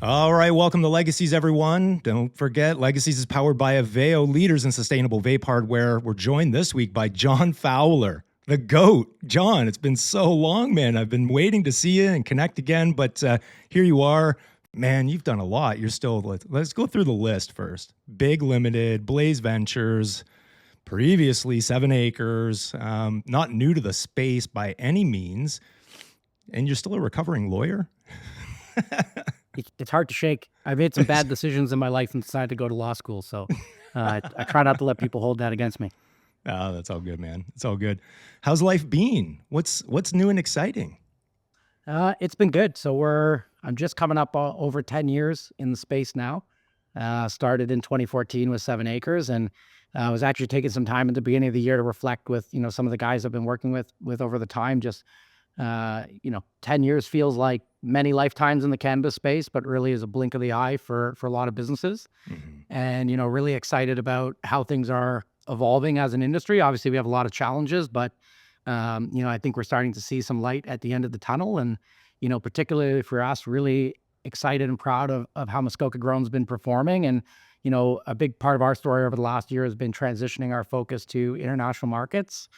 All right, welcome to Legacies, everyone. Don't forget, Legacies is powered by AVEO, leaders in sustainable vape hardware. We're joined this week by John Fowler, the GOAT. John, it's been so long, man. I've been waiting to see you and connect again, but here you are. Man, you've done a lot. You're still, let's go through the list first. Big Limited, Blaze Ventures, previously 7 Acres, not new to the space by any means, and you're still a recovering lawyer? It's hard to shake. I made some bad decisions in my life and decided to go to law school. So I try not to let people hold that against me. Oh, that's all good, man. It's all good. How's life been? What's new and exciting? It's been good. So I'm just coming up over 10 years in the space now. Started in 2014 with 7 Acres, and I was actually taking some time at the beginning of the year to reflect with, some of the guys I've been working with over the time. Just 10 years feels like many lifetimes in the cannabis space, but really is a blink of the eye for a lot of businesses. Mm-hmm. And, really excited about how things are evolving as an industry. Obviously, we have a lot of challenges, but, I think we're starting to see some light at the end of the tunnel. And, particularly for us, really excited and proud of how Muskoka Grown's been performing. And, a big part of our story over the last year has been transitioning our focus to international markets,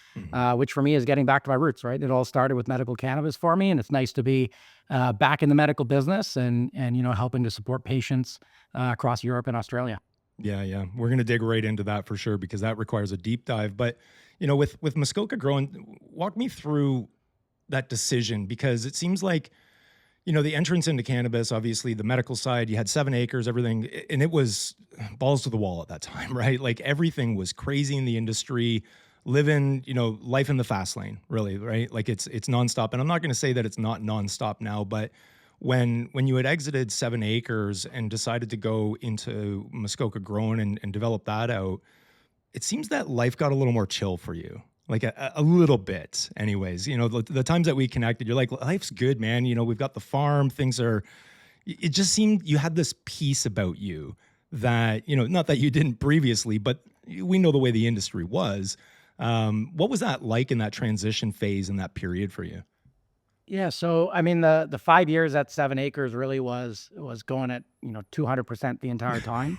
which for me is getting back to my roots, right? It all started with medical cannabis for me, and it's nice to be back in the medical business and helping to support patients across Europe and Australia. Yeah. We're going to dig right into that for sure, because that requires a deep dive. But, with Muskoka Grown, walk me through that decision, because it seems like, the entrance into cannabis, obviously the medical side, you had 7 Acres, everything, and it was balls to the wall at that time, right? Like everything was crazy in the industry, living, life in the fast lane, really, right? Like it's nonstop. And I'm not going to say that it's not nonstop now, but when you had exited 7 Acres and decided to go into Muskoka Grown and develop that out, it seems that life got a little more chill for you. Like a little bit anyways, the times that we connected, you're like, life's good, man. We've got the farm, it just seemed you had this peace about you that, not that you didn't previously, but we know the way the industry was. What was that like in that transition phase in that period for you? Yeah. So, I mean, the 5 years at 7 Acres really was going at, 200% the entire time.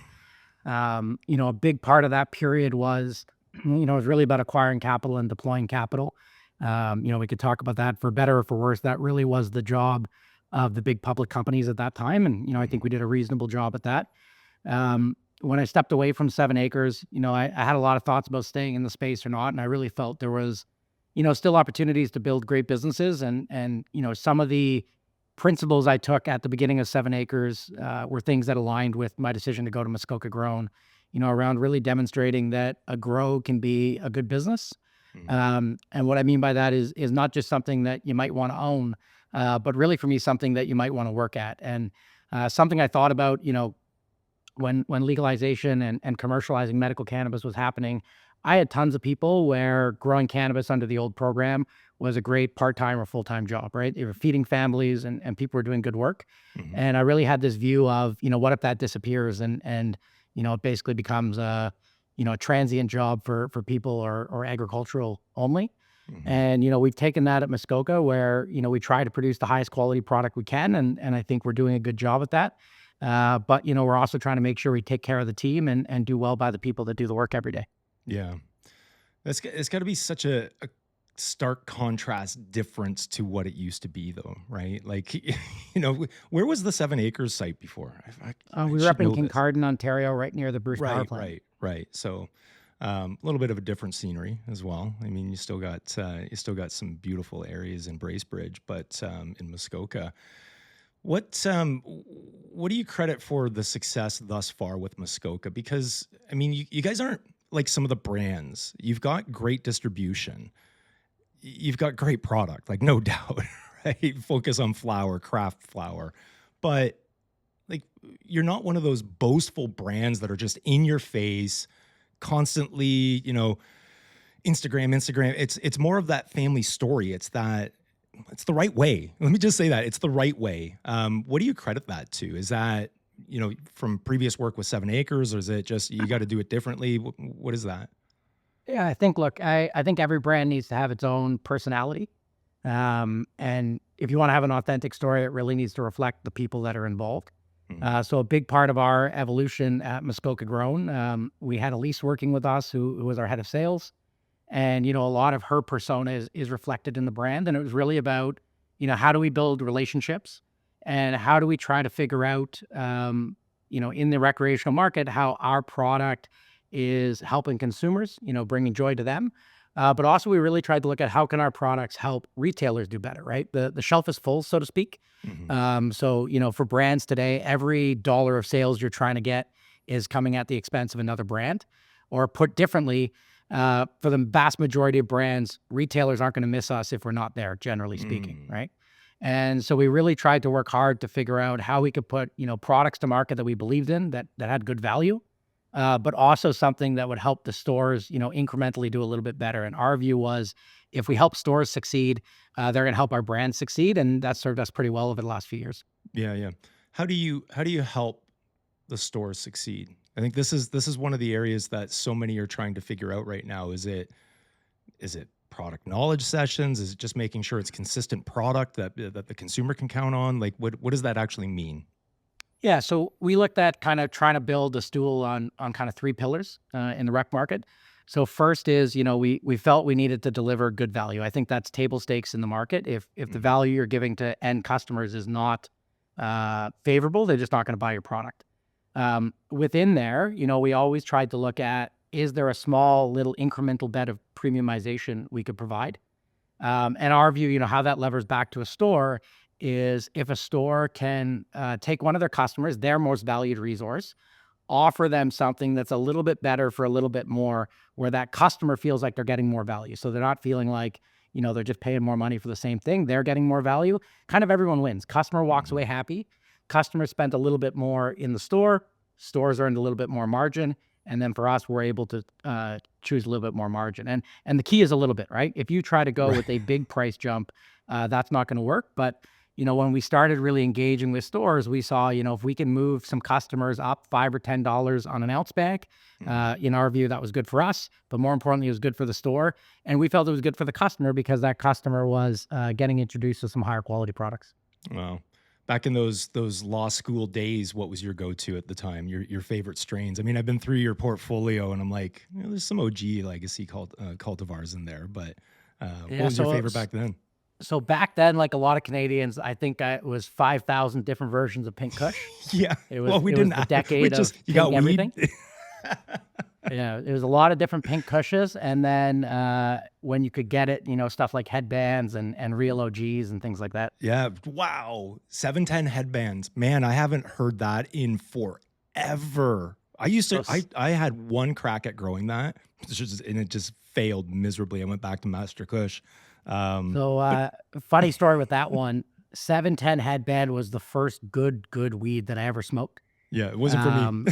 A big part of that period was, it was really about acquiring capital and deploying capital. We could talk about that for better or for worse. That really was the job of the big public companies at that time. And, I think we did a reasonable job at that. When I stepped away from 7 Acres, I had a lot of thoughts about staying in the space or not. And I really felt there was, still opportunities to build great businesses. And some of the principles I took at the beginning of 7 Acres were things that aligned with my decision to go to Muskoka Grown, around really demonstrating that a grow can be a good business. And what I mean by that is not just something that you might want to own, but really for me, something that you might want to work at. And something I thought about, when legalization and commercializing medical cannabis was happening, I had tons of people where growing cannabis under the old program was a great part-time or full-time job, right? They were feeding families and people were doing good work. Mm-hmm. And I really had this view of, what if that disappears and it basically becomes a transient job for people or agricultural only. Mm-hmm. And, we've taken that at Muskoka where, we try to produce the highest quality product we can. And I think we're doing a good job at that. But, we're also trying to make sure we take care of the team and do well by the people that do the work every day. Yeah. It's got to be such a stark contrast difference to what it used to be, though, right? Like, where was the 7 Acres site before? We were up in Kincardine, Ontario, right near the Bruce Power Plant. Right. So a little bit of a different scenery as well. I mean, you still got some beautiful areas in Bracebridge, but in Muskoka, what do you credit for the success thus far with Muskoka? Because I mean, you guys aren't like some of the brands. You've got great distribution. You've got great product, like no doubt, right? Focus on flower, craft flower. But like, you're not one of those boastful brands that are just in your face constantly, Instagram. It's more of that family story. It's the right way. Let me just say that it's the right way. What do you credit that to? Is that, from previous work with 7 Acres, or is it just, you got to do it differently? What is that? Yeah, I think every brand needs to have its own personality. And if you want to have an authentic story, it really needs to reflect the people that are involved. Mhm. So a big part of our evolution at Muskoka Grown, we had Elise working with us, who was our head of sales. And, a lot of her persona is reflected in the brand. And it was really about, how do we build relationships and how do we try to figure out, in the recreational market, how our product is helping consumers, bringing joy to them. But also we really tried to look at how can our products help retailers do better, right? The shelf is full, so to speak. Mhm. So, for brands today, every dollar of sales you're trying to get is coming at the expense of another brand. Or put differently, for the vast majority of brands, retailers aren't going to miss us if we're not there, generally speaking, Mm. right? And so we really tried to work hard to figure out how we could put, products to market that we believed in, that had good value, but also something that would help the stores, incrementally do a little bit better. And our view was, if we help stores succeed, they're going to help our brand succeed, and that served us pretty well over the last few years. Yeah, yeah. How do you help the stores succeed? I think this is one of the areas that so many are trying to figure out right now. Is it product knowledge sessions? Is it just making sure it's consistent product that the consumer can count on? Like what does that actually mean? Yeah, so we looked at kind of trying to build a stool on kind of three pillars in the rec market. So first is, we felt we needed to deliver good value. I think that's table stakes in the market. If the Mhm. value you're giving to end customers is not favorable, they're just not going to buy your product. Within there, we always tried to look at, is there a small little incremental bit of premiumization we could provide? And our view, how that levers back to a store is, if a store can take one of their customers, their most valued resource, offer them something that's a little bit better for a little bit more, where that customer feels like they're getting more value. So they're not feeling like, they're just paying more money for the same thing. They're getting more value. Kind of everyone wins. Customer walks Mhm. away happy. Customer spent a little bit more in the store. Stores earned a little bit more margin. And then for us, we're able to choose a little bit more margin. And the key is a little bit, right? If you try to go Right. with a big price jump, that's not going to work. But when we started really engaging with stores, we saw, if we can move some customers up $5 or $10 on an ounce bag, Mhm. in our view, that was good for us. But more importantly, it was good for the store, and we felt it was good for the customer because that customer was getting introduced to some higher quality products. Wow. Back in those law school days, what was your go-to at the time? Your favorite strains? I mean, I've been through your portfolio, and I'm like, there's some OG legacy called cultivars in there, but what Yeah. was your So favorite back then? so back then, like a lot of Canadians, I think it was 5,000 different versions of Pink Kush. Yeah. It Well, was we it was didn't. the We decade just of you pink got weed. everything. Yeah, it was a lot of different pink cushions, and then when you could get it, stuff like headbands and real OGs and things like that. Yeah. Wow. 710 headbands. Man, I haven't heard that in forever. I used So to. I s- I had one crack at growing that, and it just failed miserably. I went back to Master Kush. so But funny story with that one. 710 headband was the first good weed that I ever smoked. yeah, it wasn't for me. Um,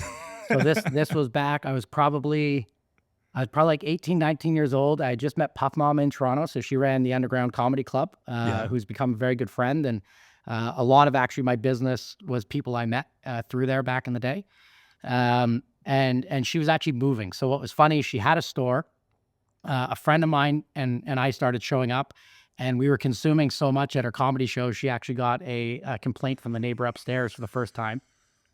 so this was back. I was probably like 18, 19 years old. I had just met Puff Mama in Toronto. So she ran the Underground Comedy Club, Yeah. who's become a very good friend. And a lot of actually my business was people I met through there back in the day. And she was actually moving. So what was funny, she had a store. A friend of mine and I started showing up, and we were consuming so much at her comedy show. She actually got a complaint from the neighbor upstairs for the first time.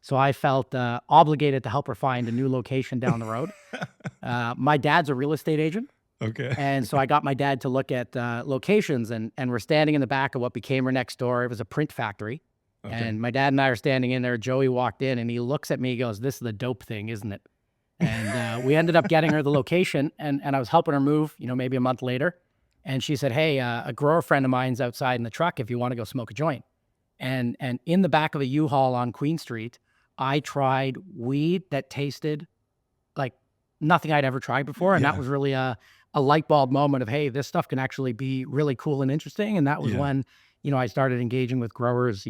So I felt obligated to help her find a new location down the road. My dad's a real estate agent. Okay. And so I got my dad to look at locations, and we're standing in the back of what became her next door. It was a print factory. Okay. And my dad and I are standing in there. Joey walked in and he looks at me, he goes, "This is the dope thing, isn't it?" And we ended up getting her the location, and I was helping her move, maybe a month later. And she said, "Hey, a grower friend of mine's outside in the truck if you want to go smoke a joint." And in the back of a U-Haul on Queen Street, I tried weed that tasted like nothing I'd ever tried before. And that Yeah. was really a light bulb moment of, hey, this stuff can actually be really cool and interesting. And that was Yeah. when, I started engaging with growers,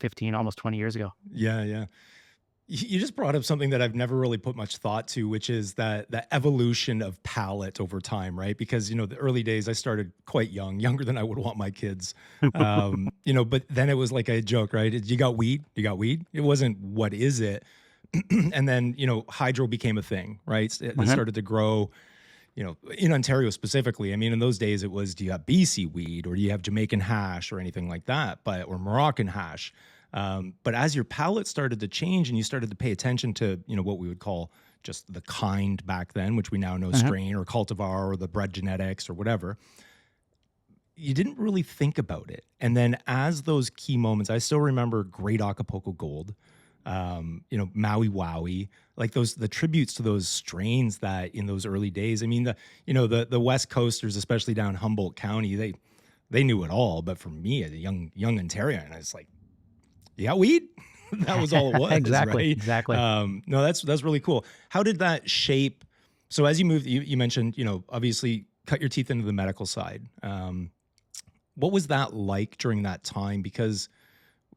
15, almost 20 years ago. Yeah. Yeah. You just brought up something that I've never really put much thought to, which is that evolution of palate over time, right? Because the early days I started quite young, younger than I would want my kids. But then it was like a joke, right? You got weed, you got weed. It wasn't what is it? And then hydro became a thing, right? It Mhm. started to grow. In Ontario specifically, I mean, in those days it was, do you have BC weed or do you have Jamaican hash or anything like that, or Moroccan hash? But as your palate started to change and you started to pay attention to, what we would call just the kind back then, which we now know Uh-huh. strain or cultivar or the bred genetics or whatever, you didn't really think about it. And then as those key moments, I still remember Great Acapulco Gold, Maui Wowie, like the tributes to those strains that in those early days. I mean, the West Coasters, especially down Humboldt County, they knew it all. But for me, as a young Ontarian, I was like, you got weed? That was all it was, Exactly, right? exactly. No, that's really cool. How did that shape? So as you moved, you mentioned, obviously cut your teeth into the medical side. What was that like during that time? Because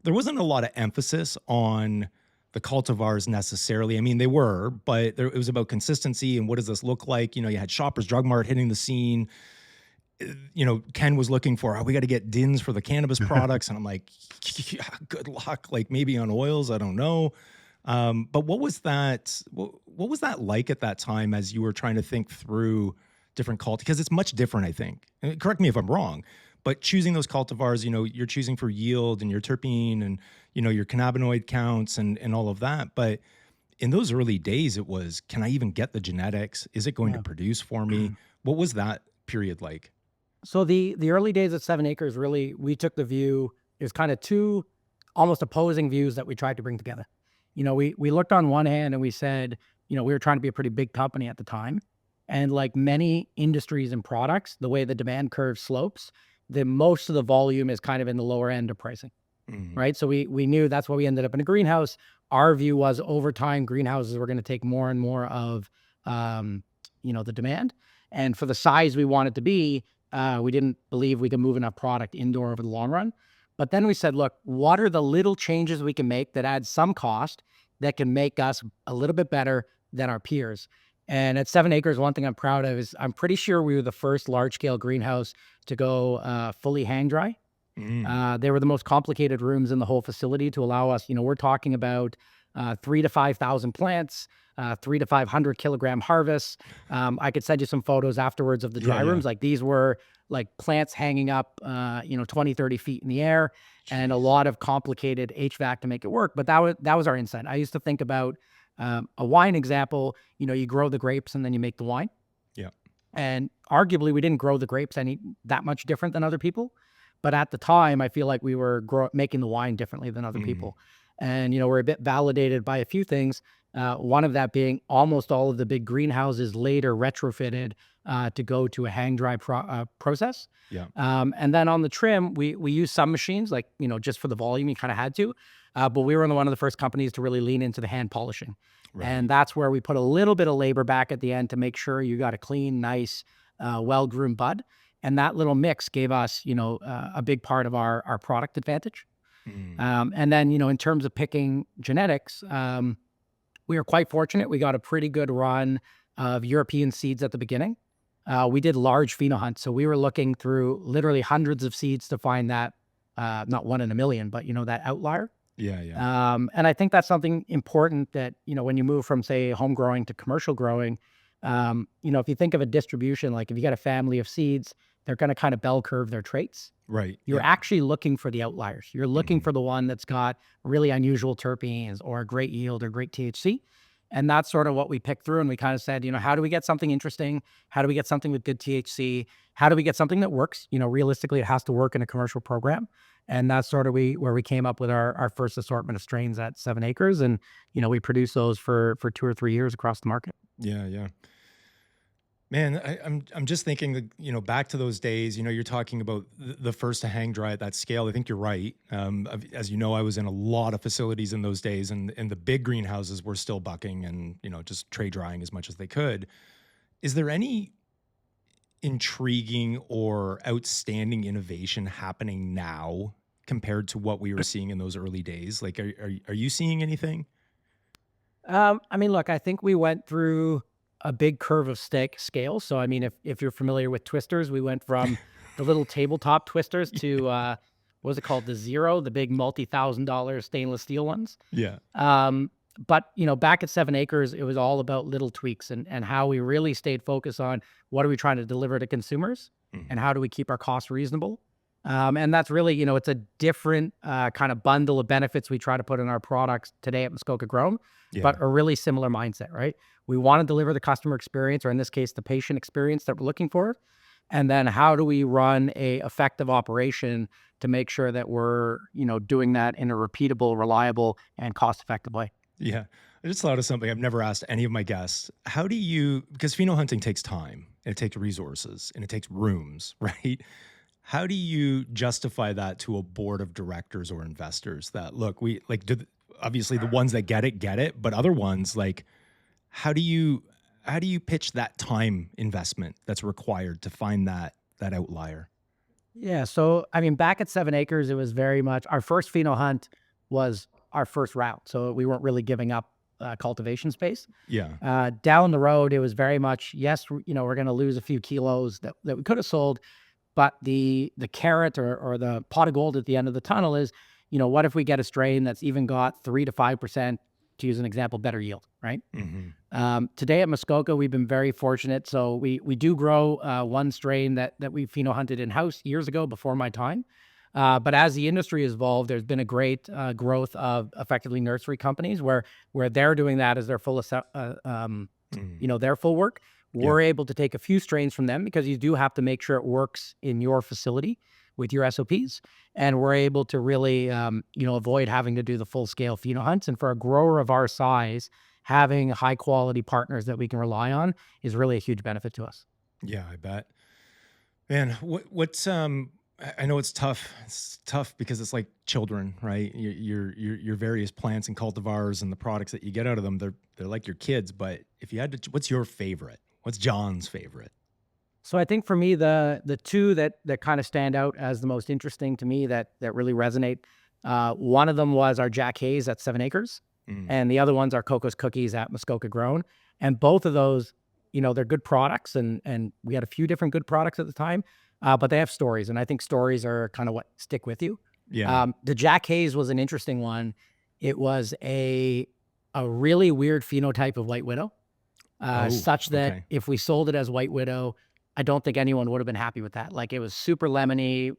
there wasn't a lot of emphasis on the cultivars necessarily. I mean, they were, but it was about consistency and what does this look like? You had Shoppers Drug Mart hitting the scene. Ken was looking for, we got to get DINs for the cannabis products. And I'm like, yeah, good luck. Like maybe on oils, I don't know. But what was that? What was that like at that time as you were trying to think through different because it's much different, I think. And correct me if I'm wrong, but choosing those cultivars, you're choosing for yield and your terpene and, your cannabinoid counts and all of that. But in those early days, it was, can I even get the genetics? Is it going to Yeah. produce for me? What was that period like? So the early days at 7 Acres, really, we took the view, there's kind of two almost opposing views that we tried to bring together. We looked on one hand and we said, we were trying to be a pretty big company at the time. And like many industries and products, the way the demand curve slopes, the most of the volume is kind of in the lower end of pricing, Mhm. right? So we knew that's why we ended up in a greenhouse. Our view was over time, greenhouses were going to take more and more of, the demand. And for the size we wanted to be, we didn't believe we could move enough product indoor over the long run. But then we said, look, what are the little changes we can make that add some cost that can make us a little bit better than our peers? And at 7 Acres, one thing I'm proud of is I'm pretty sure we were the first large scale greenhouse to go fully hang dry. Mm. They were the most complicated rooms in the whole facility to allow us, we're talking about 3 to 5,000 plants, 3 to 500 kilogram harvests. I could send you some photos afterwards of the Yeah, dry yeah. rooms. Like these were like plants hanging up, 20, 30 feet in the air and a Jeez. lot of complicated HVAC to make it work. But that was our insight. I used to think about a wine example, you grow the grapes and then you make the wine. Yeah. And arguably, we didn't grow the grapes any that much different than other people. But at the time, I feel like we were making the wine differently than other Mhm. people. And, we're a bit validated by a few things. One of that being almost all of the big greenhouses later retrofitted to go to a hang dry process. Yeah. And then on the trim, we use some machines, like, just for the volume, you kind of had to. But we were one of the first companies to really lean into the hand polishing. And Right. that's where we put a little bit of labor back at the end to make sure you got a clean, nice, well-groomed bud. And that little mix gave us, a big part of our product advantage. Mm. And then, in terms of picking genetics, we were quite fortunate. We got a pretty good run of European seeds at the beginning. We did large phenohunt. So we were looking through literally hundreds of seeds to find that, not one in a million, but, that outlier. Yeah, yeah. And I think that's something important that, when you move from, say, home growing to commercial growing, if you think of a distribution, like if you got a family of seeds, they're going to kind of bell curve their traits. Right. You're Yep. actually looking for the outliers. You're looking Mhm. for the one that's got really unusual terpenes or a great yield or great THC. And that's sort of what we picked through. And we kind of said, how do we get something interesting? How do we get something with good THC? How do we get something that works? Realistically, it has to work in a commercial program. And that's sort of where we came up with our first assortment of strains at 7 Acres. And, we produced those for 2 or 3 years across the market. Yeah, yeah. Man, I'm just thinking that, back to those days, you're talking about the first to hang dry at that scale. I think you're right. As you know, I was in a lot of facilities in those days and the big greenhouses were still bucking and, just tray drying as much as they could. Is there any intriguing or outstanding innovation happening now compared to what we were seeing in those early days? Like, are you seeing anything? I mean, look, I think we went through a big curve of scale. So, I mean, if you're familiar with twisters, we went from the little tabletop twisters to what was it called, the Zero, the big multi-$1,000 stainless steel ones. Yeah. But back at 7 Acres, it was all about little tweaks and how we really stayed focused on what are we trying to deliver to consumers and Mhm. how do we keep our costs reasonable. And that's really, it's a different kind of bundle of benefits we try to put in our products today at Muskoka Grown, but Yeah. a really similar mindset, right? We want to deliver the customer experience, or in this case, the patient experience that we're looking for. And then how do we run a effective operation to make sure that we're, doing that in a repeatable, reliable, and cost-effective way? Yeah. I just thought of something I've never asked any of my guests. How do you, because pheno hunting takes time and it takes resources and it takes rooms, right? How do you justify that to a board of directors or investors that, look, we like, obviously the ones that get it, but other ones, like, how do you, how do you pitch that time investment that's required to find that outlier? Yeah. So, I mean, back at 7 acres, it was very much our first pheno hunt was our first route. So we weren't really giving up cultivation space. Yeah. Down the road, it was very much, yes, we're going to lose a few kilos that we could have sold, but the carrot or the pot of gold at the end of the tunnel is, what if we get a strain that's even got 3 to 5%, to use an example, better yield, right? Hmm. Today at Muskoka, we've been very fortunate. So we do grow one strain that we pheno hunted in house years ago before my time. But as the industry has evolved, there's been a great growth of effectively nursery companies where they're doing that as their Mm. their full work. Yeah. We're able to take a few strains from them because you do have to make sure it works in your facility with your SOPs. And we're able to really, avoid having to do the full scale pheno hunts. And for a grower of our size, having high quality partners that we can rely on is really a huge benefit to us. Yeah, I bet. Man, what's I know it's tough. It's tough because it's like children, right? Your various plants and cultivars and the products that you get out of them, they're like your kids. But if you had to, what's your favorite? What's John's favorite? So I think for me, the two that kind of stand out as the most interesting to me that really resonate. One of them was our Jack Hayes at 7 acres, Mm. and the other one's our Coco's Cookies at Muskoka Grown. And both of those, they're good products, and we had a few different good products at the time, but they have stories, and I think stories are kind of what stick with you. Yeah. The Jack Hayes was an interesting one. It was a really weird phenotype of White Widow, Oh, such that okay. if we sold it as White Widow, I don't think anyone would have been happy with that. Like, it was super lemony,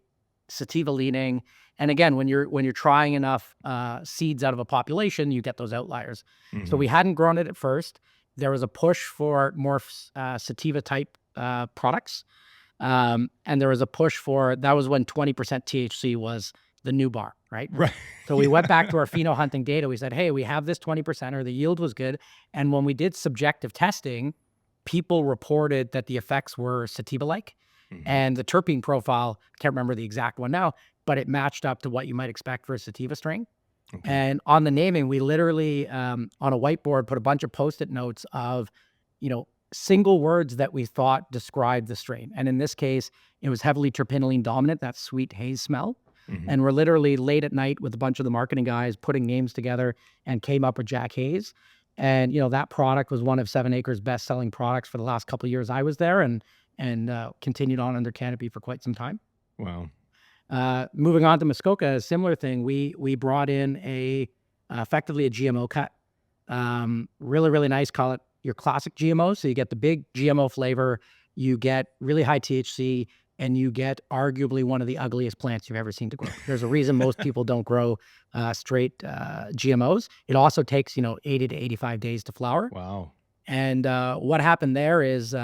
sativa leaning. And again, when you're trying enough seeds out of a population, you get those outliers. So Hmm. we hadn't grown it at first. There was a push for more sativa type products. And there was a push for, that was when 20% THC was the new bar, right? Right. So we went back Yeah. to our pheno hunting data. We said, hey, we have this 20%, or the yield was good. And when we did subjective testing, people reported that the effects were sativa-like, Hmm. and the terpene profile, can't remember the exact one now, but it matched up to what you might expect for a sativa strain. Okay. And on the naming, we literally, on a whiteboard, put a bunch of Post-it notes of, single words that we thought described the strain. And in this case, it was heavily terpinolene dominant, that sweet haze smell. Hmm. And we're literally late at night with a bunch of the marketing guys putting names together and came up with Jack Hayes. And, that product was one of 7 acres best-selling products for the last couple of years I was there, and continued on under canopy for quite some time. Wow. Moving on to Muskoka, a similar thing. We brought in effectively a GMO cut. Really, really nice. Call it your classic GMO. So you get the big GMO flavor, you get really high THC, and you get arguably one of the ugliest plants you've ever seen to grow. There's a reason most people don't grow straight GMOs. It also takes 80 to 85 days to flower. Wow. And what happened there is,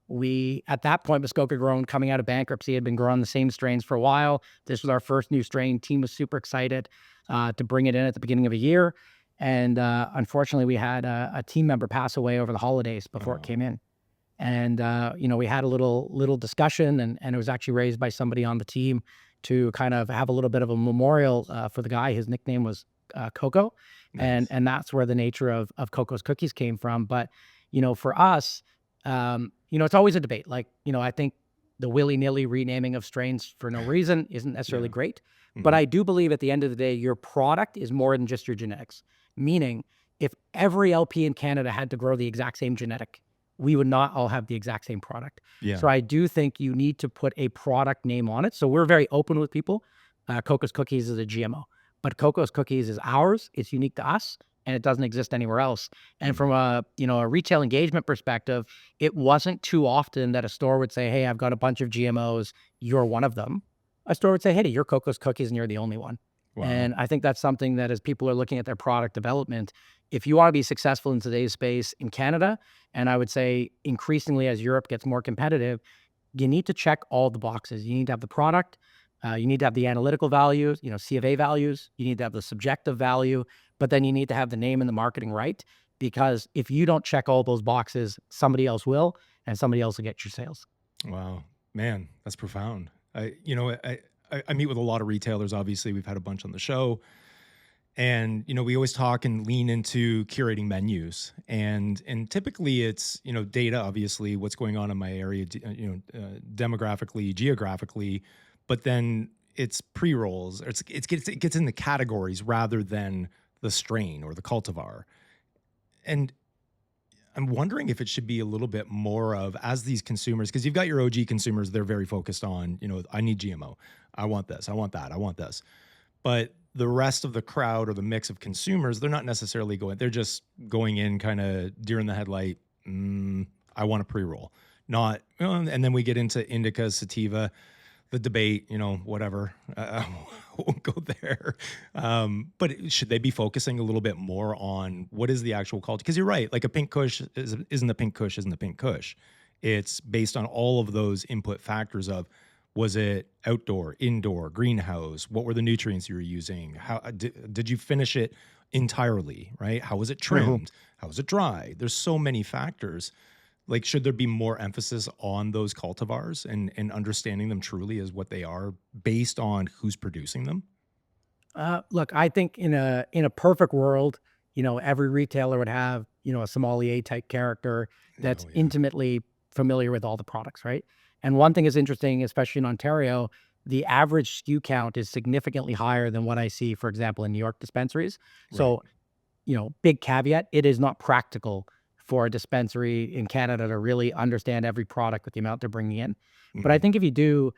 we, at that point, Muskoka Grown, coming out of bankruptcy, had been growing the same strains for a while. This was our first new strain. Team was super excited to bring it in at the beginning of a year. And unfortunately, we had a team member pass away over the holidays before it Oh, came in. And we had a little discussion, and it was actually raised by somebody on the team to kind of have a little bit of a memorial for the guy. His nickname was Coco, and nice. and that's where the nature of Coco's Cookies came from. But for us, it's always a debate. Like, I think the willy-nilly renaming of strains for no reason isn't necessarily Yeah. great. But Hmm. I do believe at the end of the day, your product is more than just your genetics. Meaning, if every LP in Canada had to grow the exact same genetic, we would not all have the exact same product. So Yeah. I do think you need to put a product name on it. So we're very open with people. Coco's Cookies is a GMO, but Coco's Cookies is ours. It's unique to us, and it doesn't exist anywhere else. And Mm. from a retail engagement perspective, it wasn't too often that a store would say, "Hey, I've got a bunch of GMOs. You're one of them." a store would say, hey, your cocoa's cookies and you're the only one. Wow. And I think that's something that as people are looking at their product development, if you want to be successful in today's space in Canada, and I would say increasingly as Europe gets more competitive, you need to check all the boxes. You need to have the product. You need to have the analytical values, C of A values. You need to have the subjective value, but then you need to have the name and the marketing right. Because if you don't check all those boxes, somebody else will, and somebody else will get your sales. Wow, man, that's profound. I meet with a lot of retailers. Obviously, we've had a bunch on the show, and we always talk and lean into curating menus, and typically it's data, obviously what's going on in my area, demographically, geographically, but then it's pre rolls. It gets in the categories rather than the strain or the cultivar, and I'm wondering if it should be a little bit more of as these consumers, because you've got your OG consumers, they're very focused on, I need GMO. I want this. I want that. I want this. But the rest of the crowd or the mix of consumers, they're not necessarily they're just going in kind of deer in the headlight. I want a pre roll. Not, and then we get into indica, sativa, the debate, whatever. I won't go there. But should they be focusing a little bit more on what is the actual culture? Because you're right, like a pink kush isn't the pink kush, isn't the pink kush. It's based on all of those input factors of, was it outdoor, indoor, greenhouse? What were the nutrients you were using? How did you finish it entirely, right? How was it trimmed? How was it dry? There's so many factors. Like, should there be more emphasis on those cultivars and understanding them truly as what they are based on who's producing them? Look, I think in a perfect world, every retailer would have, a sommelier type character that's Oh yeah. intimately familiar with all the products, right? And one thing is interesting, especially in Ontario, the average SKU count is significantly higher than what I see, for example, in New York dispensaries. Right. So, big caveat, it is not practical for a dispensary in Canada to really understand every product with the amount they're bringing in. But I Hmm. think if you do,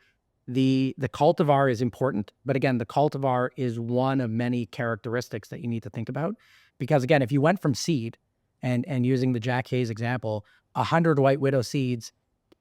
the cultivar is important. But again, the cultivar is one of many characteristics that you need to think about. Because again, if you went from seed and using the Jack Hayes example, 100 White Widow seeds,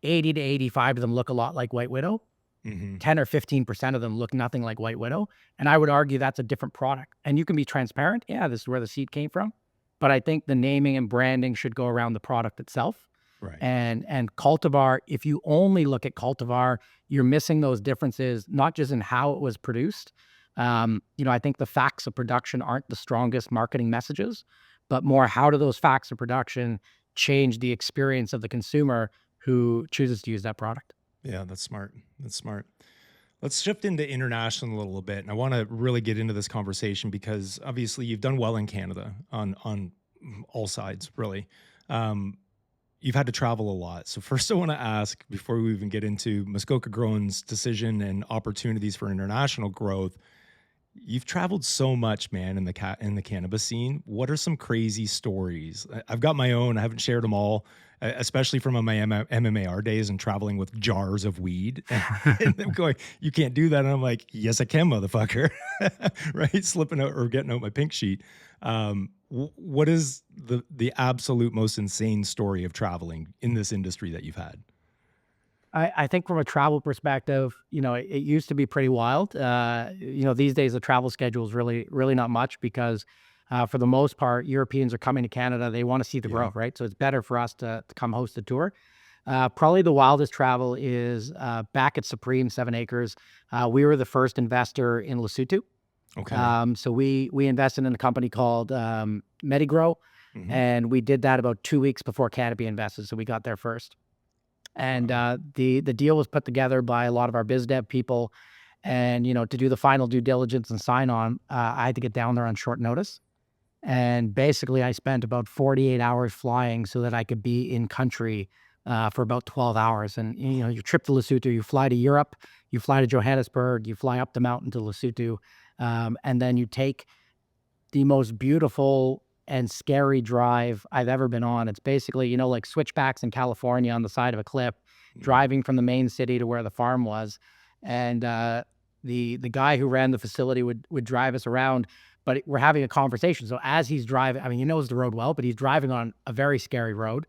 80 to 85 of them look a lot like White Widow. Hmm. 10 or 15% of them look nothing like White Widow. And I would argue that's a different product. And you can be transparent. Yeah, this is where the seed came from. But I think the naming and branding should go around the product itself. Right. And cultivar, if you only look at cultivar, you're missing those differences, not just in how it was produced. I think the facts of production aren't the strongest marketing messages, but more how do those facts of production change the experience of the consumer who chooses to use that product. Yeah, that's smart. That's smart. Let's shift into international a little bit, and I want to really get into this conversation because obviously you've done well in Canada on all sides, really. Um, you've had to travel a lot. So first, I want to ask before we even get into Muskoka Grown's decision and opportunities for international growth. You've traveled so much, man, in the cannabis scene. What are some crazy stories? I've got my own. I haven't shared them all, especially from my MMAR days and traveling with jars of weed. And them going, "You can't do that." And I'm like, "Yes, I can, motherfucker!" Right, slipping out or getting out my pink sheet. What is the absolute most insane story of traveling in this industry that you've had? I think from a travel perspective, it used to be pretty wild. These days the travel schedule is really, really not much because for the most part, Europeans are coming to Canada. They want to see the Yeah. growth, right? So it's better for us to come host a tour. Probably the wildest travel is back at Supreme 7 Acres. We were the first investor in Lesotho. Okay. So we invested in a company called Medigrow, Hmm. and we did that about 2 weeks before Canopy invested. So we got there first. And Wow. the deal was put together by a lot of our biz dev people. And to do the final due diligence and sign on, I had to get down there on short notice. And basically, I spent about 48 hours flying so that I could be in country for about 12 hours. And your trip to Lesotho, you fly to Europe, you fly to Johannesburg, you fly up the mountain to Lesotho, and then you take the most beautiful and scary drive I've ever been on. It's basically, like switchbacks in California on the side of a cliff, Mhm. driving from the main city to where the farm was. And the guy who ran the facility would drive us around. but we're having a conversation. So as he's driving, I mean, he knows the road well, but he's driving on a very scary road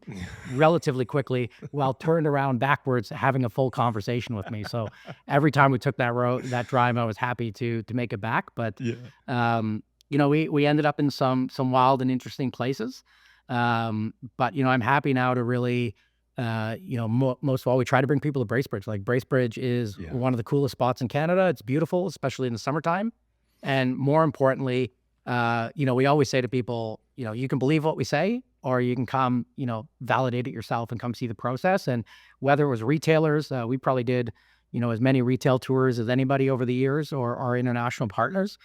relatively quickly while turned around backwards, having a full conversation with me. So every time we took that drive, I was happy to make it back. But, Yeah. we ended up in some wild and interesting places. But, I'm happy now to really, most of all, we try to bring people to Bracebridge. Like Bracebridge is Yeah. one of the coolest spots in Canada. It's beautiful, especially in the summertime. And more importantly, we always say to people, you can believe what we say, or you can come, validate it yourself and come see the process. And whether it was retailers, we probably did, as many retail tours as anybody over the years, or our international partners.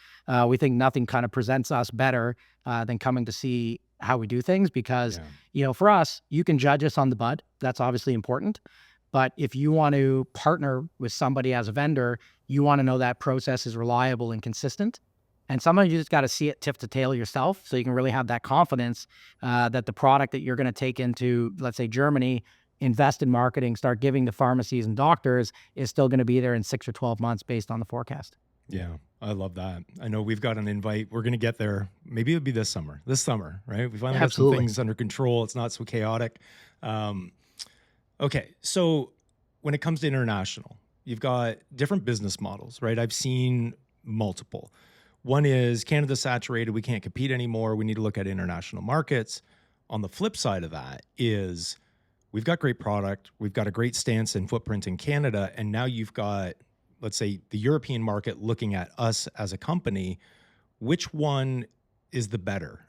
We think nothing kind of presents us better than coming to see how we do things, because, for us, you can judge us on the bud. That's obviously important. But if you want to partner with somebody as a vendor, you want to know that process is reliable and consistent. And sometimes you just got to see it tip to tail yourself, so you can really have that confidence that the product that you're going to take into, let's say, Germany, invest in marketing, start giving to pharmacies and doctors, is still going to be there in 6 or 12 months based on the forecast. Yeah, I love that. I know we've got an invite. We're going to get there. Maybe it'll be this summer, right? We finally got some things under control. It's not so chaotic. Okay, so when it comes to international, you've got different business models, right? I've seen multiple. One is Canada's saturated. We can't compete anymore. We need to look at international markets. On the flip side of that is we've got great product. We've got a great stance and footprint in Canada. And now you've got, let's say, the European market looking at us as a company. Which one is the better?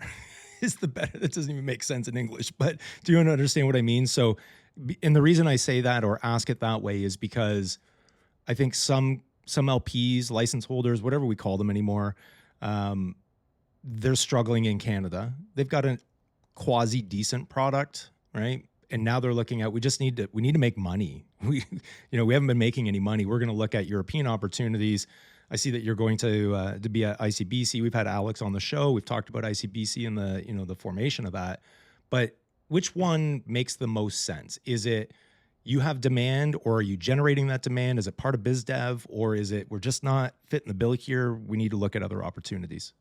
That doesn't even make sense in English, but do you understand what I mean? So, and the reason I say that or ask it that way is because I think some LPs, license holders, whatever we call them anymore, they're struggling in Canada. They've got a quasi decent product, right? And now they're looking at, we need to make money. We haven't been making any money. We're going to look at European opportunities. I see that you're going to be at ICBC. We've had Alex on the show. We've talked about ICBC and the formation of that. But which one makes the most sense? Is it you have demand, or are you generating that demand? Is it part of biz dev, or is it we're just not fitting the bill here? We need to look at other opportunities.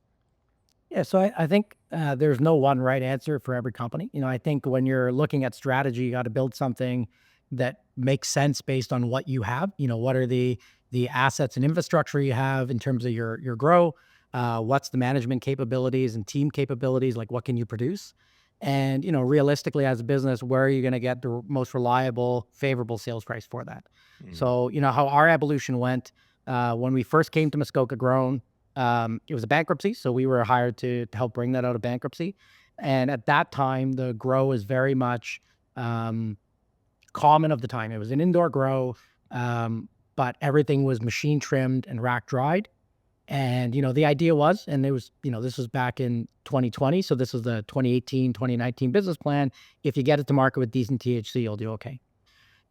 Yeah, so I think there's no one right answer for every company. I think when you're looking at strategy, you got to build something that makes sense based on what you have. What are the assets and infrastructure you have in terms of your grow? What's the management capabilities and team capabilities? Like, what can you produce? And, realistically, as a business, where are you going to get the most reliable, favorable sales price for that? So, how our evolution went when we first came to Muskoka Grown, it was a bankruptcy. So we were hired to help bring that out of bankruptcy. And at that time, the grow was very much common of the time. It was an indoor grow, but everything was machine trimmed and rack dried. And, the idea was, and it was, this was back in 2020. So this was the 2018, 2019 business plan. If you get it to market with decent THC, you'll do okay.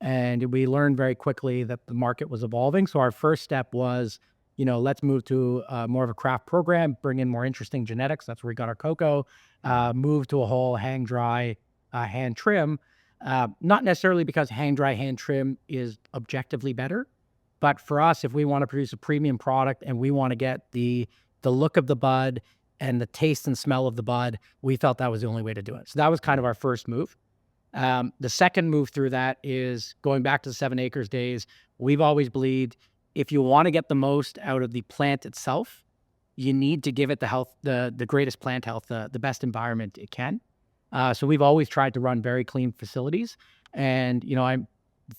And we learned very quickly that the market was evolving. So our first step was, let's move to more of a craft program, bring in more interesting genetics. That's where we got our cocoa, move to a whole hang dry, hand trim. Not necessarily because hang dry, hand trim is objectively better, but for us, if we want to produce a premium product and we want to get the look of the bud and the taste and smell of the bud, we felt that was the only way to do it. So that was kind of our first move. The second move through that is going back to the 7 acres days. We've always believed if you want to get the most out of the plant itself, you need to give it the health, the greatest plant health, the best environment it can. So we've always tried to run very clean facilities. And,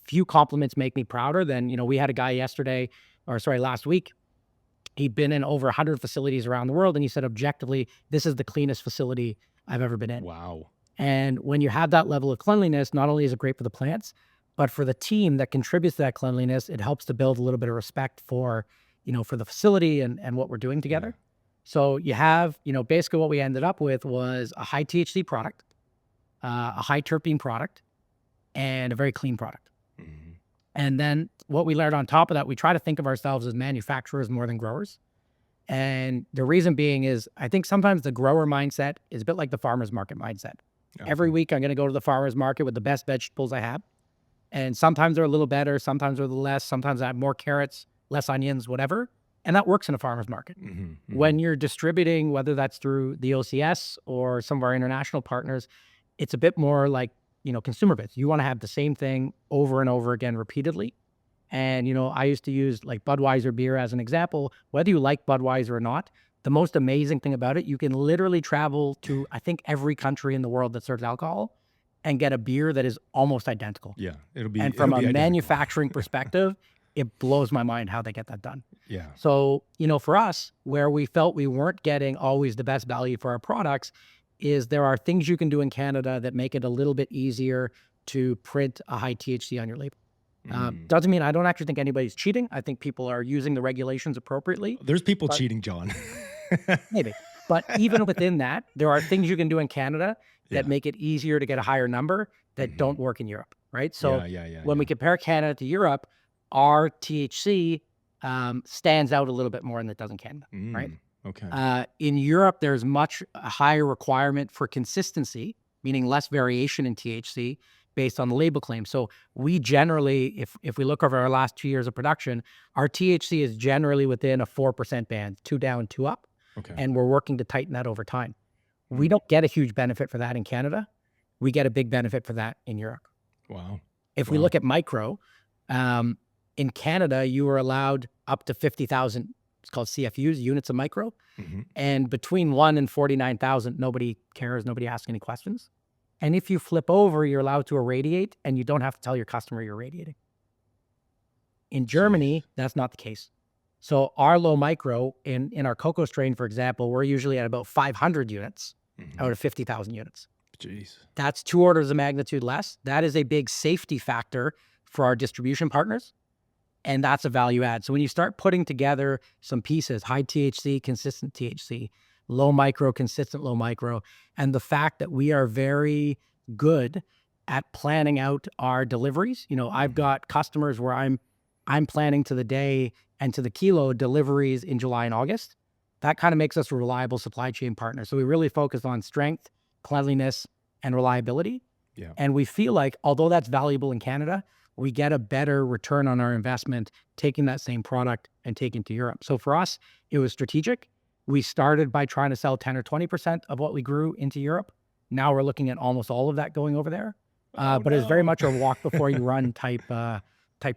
few compliments make me prouder than, we had a guy last week. He'd been in over 100 facilities around the world. And he said, objectively, this is the cleanest facility I've ever been in. Wow. And when you have that level of cleanliness, not only is it great for the plants, but for the team that contributes to that cleanliness, it helps to build a little bit of respect for, for the facility and what we're doing together. Yeah. So you have, basically what we ended up with was a high THC product, a high terpene product, and a very clean product. Mm-hmm. And then what we learned on top of that, we try to think of ourselves as manufacturers more than growers. And the reason being is I think sometimes the grower mindset is a bit like the farmer's market mindset. Okay. Every week I'm going to go to the farmer's market with the best vegetables I have. And sometimes they're a little better, sometimes they're a little less, sometimes I have more carrots, less onions, whatever. And that works in a farmer's market. When you're distributing, whether that's through the OCS or some of our international partners, it's a bit more like, consumer goods. You want to have the same thing over and over again repeatedly. And, I used to use like Budweiser beer as an example. Whether you like Budweiser or not, the most amazing thing about it, you can literally travel to, I think, every country in the world that serves alcohol and get a beer that is almost identical. Yeah, it'll be And from it'll a be identical. manufacturing perspective, it blows my mind how they get that done. Yeah. So, for us, where we felt we weren't getting always the best value for our products is there are things you can do in Canada that make it a little bit easier to print a high THC on your label. Doesn't mean I don't actually think anybody's cheating. I think people are using the regulations appropriately. There's people cheating, John. Maybe. But even within that, there are things you can do in Canada that make it easier to get a higher number that don't work in Europe, right? So when we compare Canada to Europe, our THC stands out a little bit more than it does in Canada, right? Okay. In Europe, there's much higher requirement for consistency, meaning less variation in THC based on the label claim. So we generally, if we look over our last 2 years of production, our THC is generally within a 4% band, 2 down, 2 up. Okay. And we're working to tighten that over time. We don't get a huge benefit for that in Canada. We get a big benefit for that in Europe. Wow. If we look at micro, in Canada, you are allowed up to 50,000, it's called CFUs, units of micro. And between 1 and 49,000, nobody cares, nobody asks any questions. And if you flip over, you're allowed to irradiate, and you don't have to tell your customer you're irradiating. In Germany, that's not the case. So our low micro, in our cocoa strain, for example, we're usually at about 500 units out of 50,000 units. Jeez. That's 2 orders of magnitude less. That is a big safety factor for our distribution partners. And that's a value add. So when you start putting together some pieces, high THC, consistent THC, low micro, consistent low micro, and the fact that we are very good at planning out our deliveries. I've got customers where I'm planning to the day and to the kilo deliveries in July and August. That kind of makes us a reliable supply chain partner. So we really focus on strength, cleanliness, and reliability. Yeah. And we feel like, although that's valuable in Canada, we get a better return on our investment taking that same product and taking it to Europe. So for us, it was strategic. We started by trying to sell 10 or 20% of what we grew into Europe. Now we're looking at almost all of that going over there. But it's very much a walk before you run type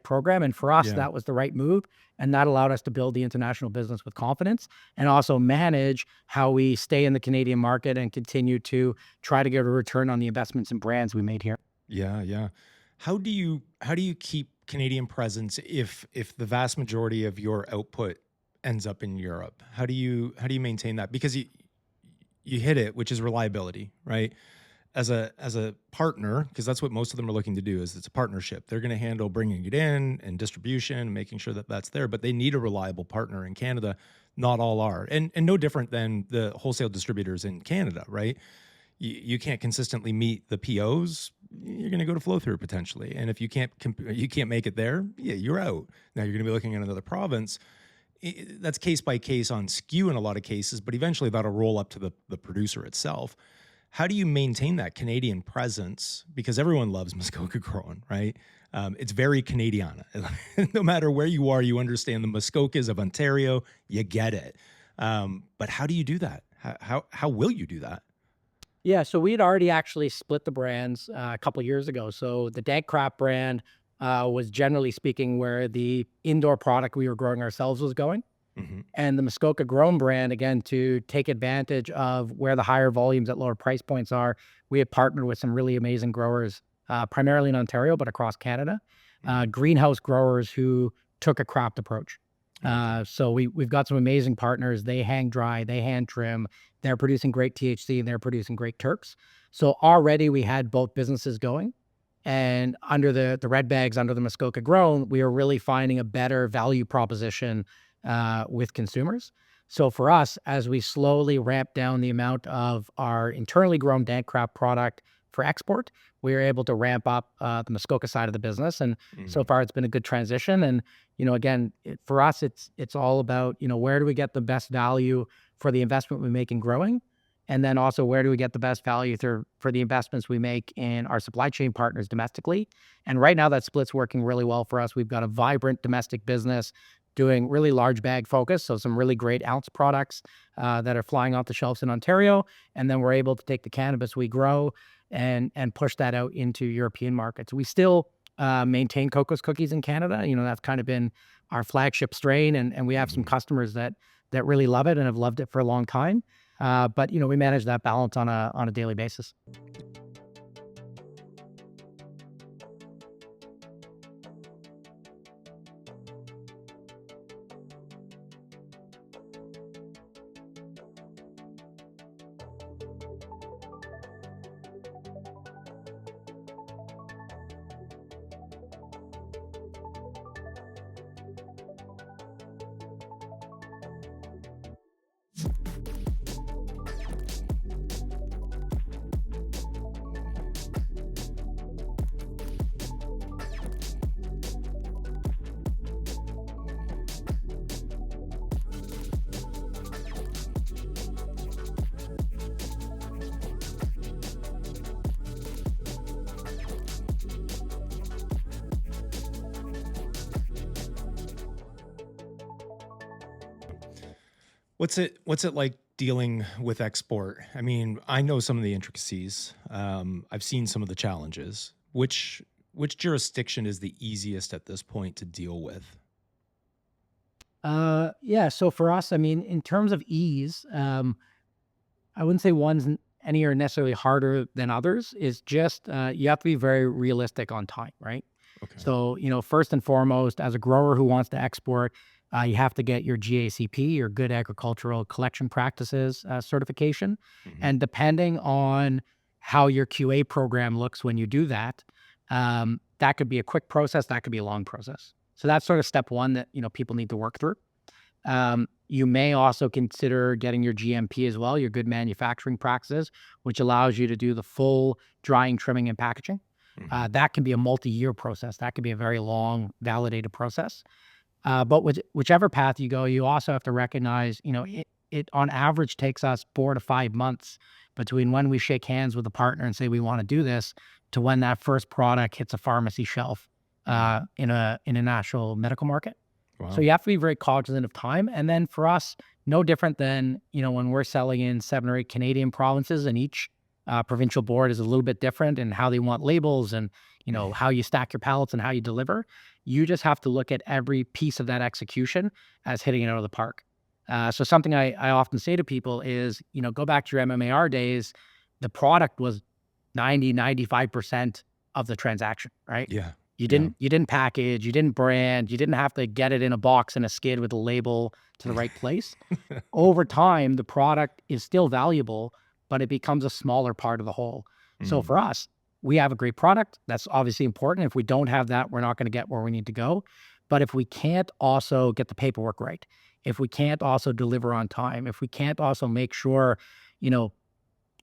program. And for us, that was the right move. And that allowed us to build the international business with confidence and also manage how we stay in the Canadian market and continue to try to get a return on the investments and brands we made here. Yeah, yeah. How do you keep Canadian presence if the vast majority of your output ends up in Europe? How do you maintain that? Because you hit it, which is reliability, right? As a partner, because that's what most of them are looking to do, is it's a partnership. They're going to handle bringing it in and distribution and making sure that that's there, but they need a reliable partner in Canada. Not all are. And no different than the wholesale distributors in Canada, right? You can't consistently meet the POs, you're going to go to flow through potentially. And if you can't make it there, you're out. Now you're going to be looking at another province. That's case by case on SKU in a lot of cases, but eventually that'll roll up to the producer itself. How do you maintain that Canadian presence? Because everyone loves Muskoka Grown, right? It's very Canadiana. No matter where you are, you understand the Muskokas of Ontario. You get it. But how do you do that? How will you do that? Yeah, so we had already actually split the brands a couple of years ago. So the Dank Crop brand was, generally speaking, where the indoor product we were growing ourselves was going. And the Muskoka Grown brand, again, to take advantage of where the higher volumes at lower price points are, we had partnered with some really amazing growers, primarily in Ontario, but across Canada, greenhouse growers who took a cropped approach. So we've got some amazing partners. They hang dry, they hand trim, they're producing great THC, and they're producing great terps. So already we had both businesses going. And under the red bags, under the Muskoka Grown, we are really finding a better value proposition with consumers. So for us, as we slowly ramp down the amount of our internally grown Dank Crop product for export, we were able to ramp up the Muskoka side of the business. And so far it's been a good transition. And, again, for us, it's all about, where do we get the best value for the investment we make in growing? And then also, where do we get the best value for the investments we make in our supply chain partners domestically? And right now that split's working really well for us. We've got a vibrant domestic business doing really large bag focus, so some really great ounce products that are flying off the shelves in Ontario. And then we're able to take the cannabis we grow and push that out into European markets. We still maintain Coco's Cookies in Canada. That's kind of been our flagship strain, and we have some customers that really love it and have loved it for a long time. But we manage that balance on a daily basis. What's it like dealing with export? I mean, I know some of the intricacies. I've seen some of the challenges. Which jurisdiction is the easiest at this point to deal with? Yeah. So for us, I mean, in terms of ease, I wouldn't say any are necessarily harder than others. Is just you have to be very realistic on time, right? Okay. So first and foremost, as a grower who wants to export, you have to get your GACP, your Good Agricultural Collection Practices certification, Mhm. and depending on how your QA program looks when you do that, that could be a quick process, that could be a long process. So that's sort of step one that people need to work through. You may also consider getting your GMP as well, your good manufacturing practices, which allows you to do the full drying, trimming, and packaging. Mhm. That can be a multi-year process. That could be a very long, validated process. But whichever path you go, you also have to recognize, it on average takes us 4 to 5 months between when we shake hands with a partner and say we want to do this to when that first product hits a pharmacy shelf Mhm. in a national medical market. So Wow. you have to be very cognizant of time. And then for us, no different than, when we're selling in 7 or 8 Canadian provinces, and each provincial board is a little bit different in how they want labels and, how you stack your pallets and how you deliver. You just have to look at every piece of that execution as hitting it out of the park. So something I often say to people is, go back to your MMAR days, the product was 90, 95% of the transaction, right? Yeah. You Yeah. didn't package, you didn't brand, you didn't have to get it in a box and a skid with a label to the right place. Over time, the product is still valuable, but it becomes a smaller part of the whole. So Mm. for us, we have a great product. That's obviously important. If we don't have that, we're not going to get where we need to go. But if we can't also get the paperwork right, if we can't also deliver on time, if we can't also make sure, you know,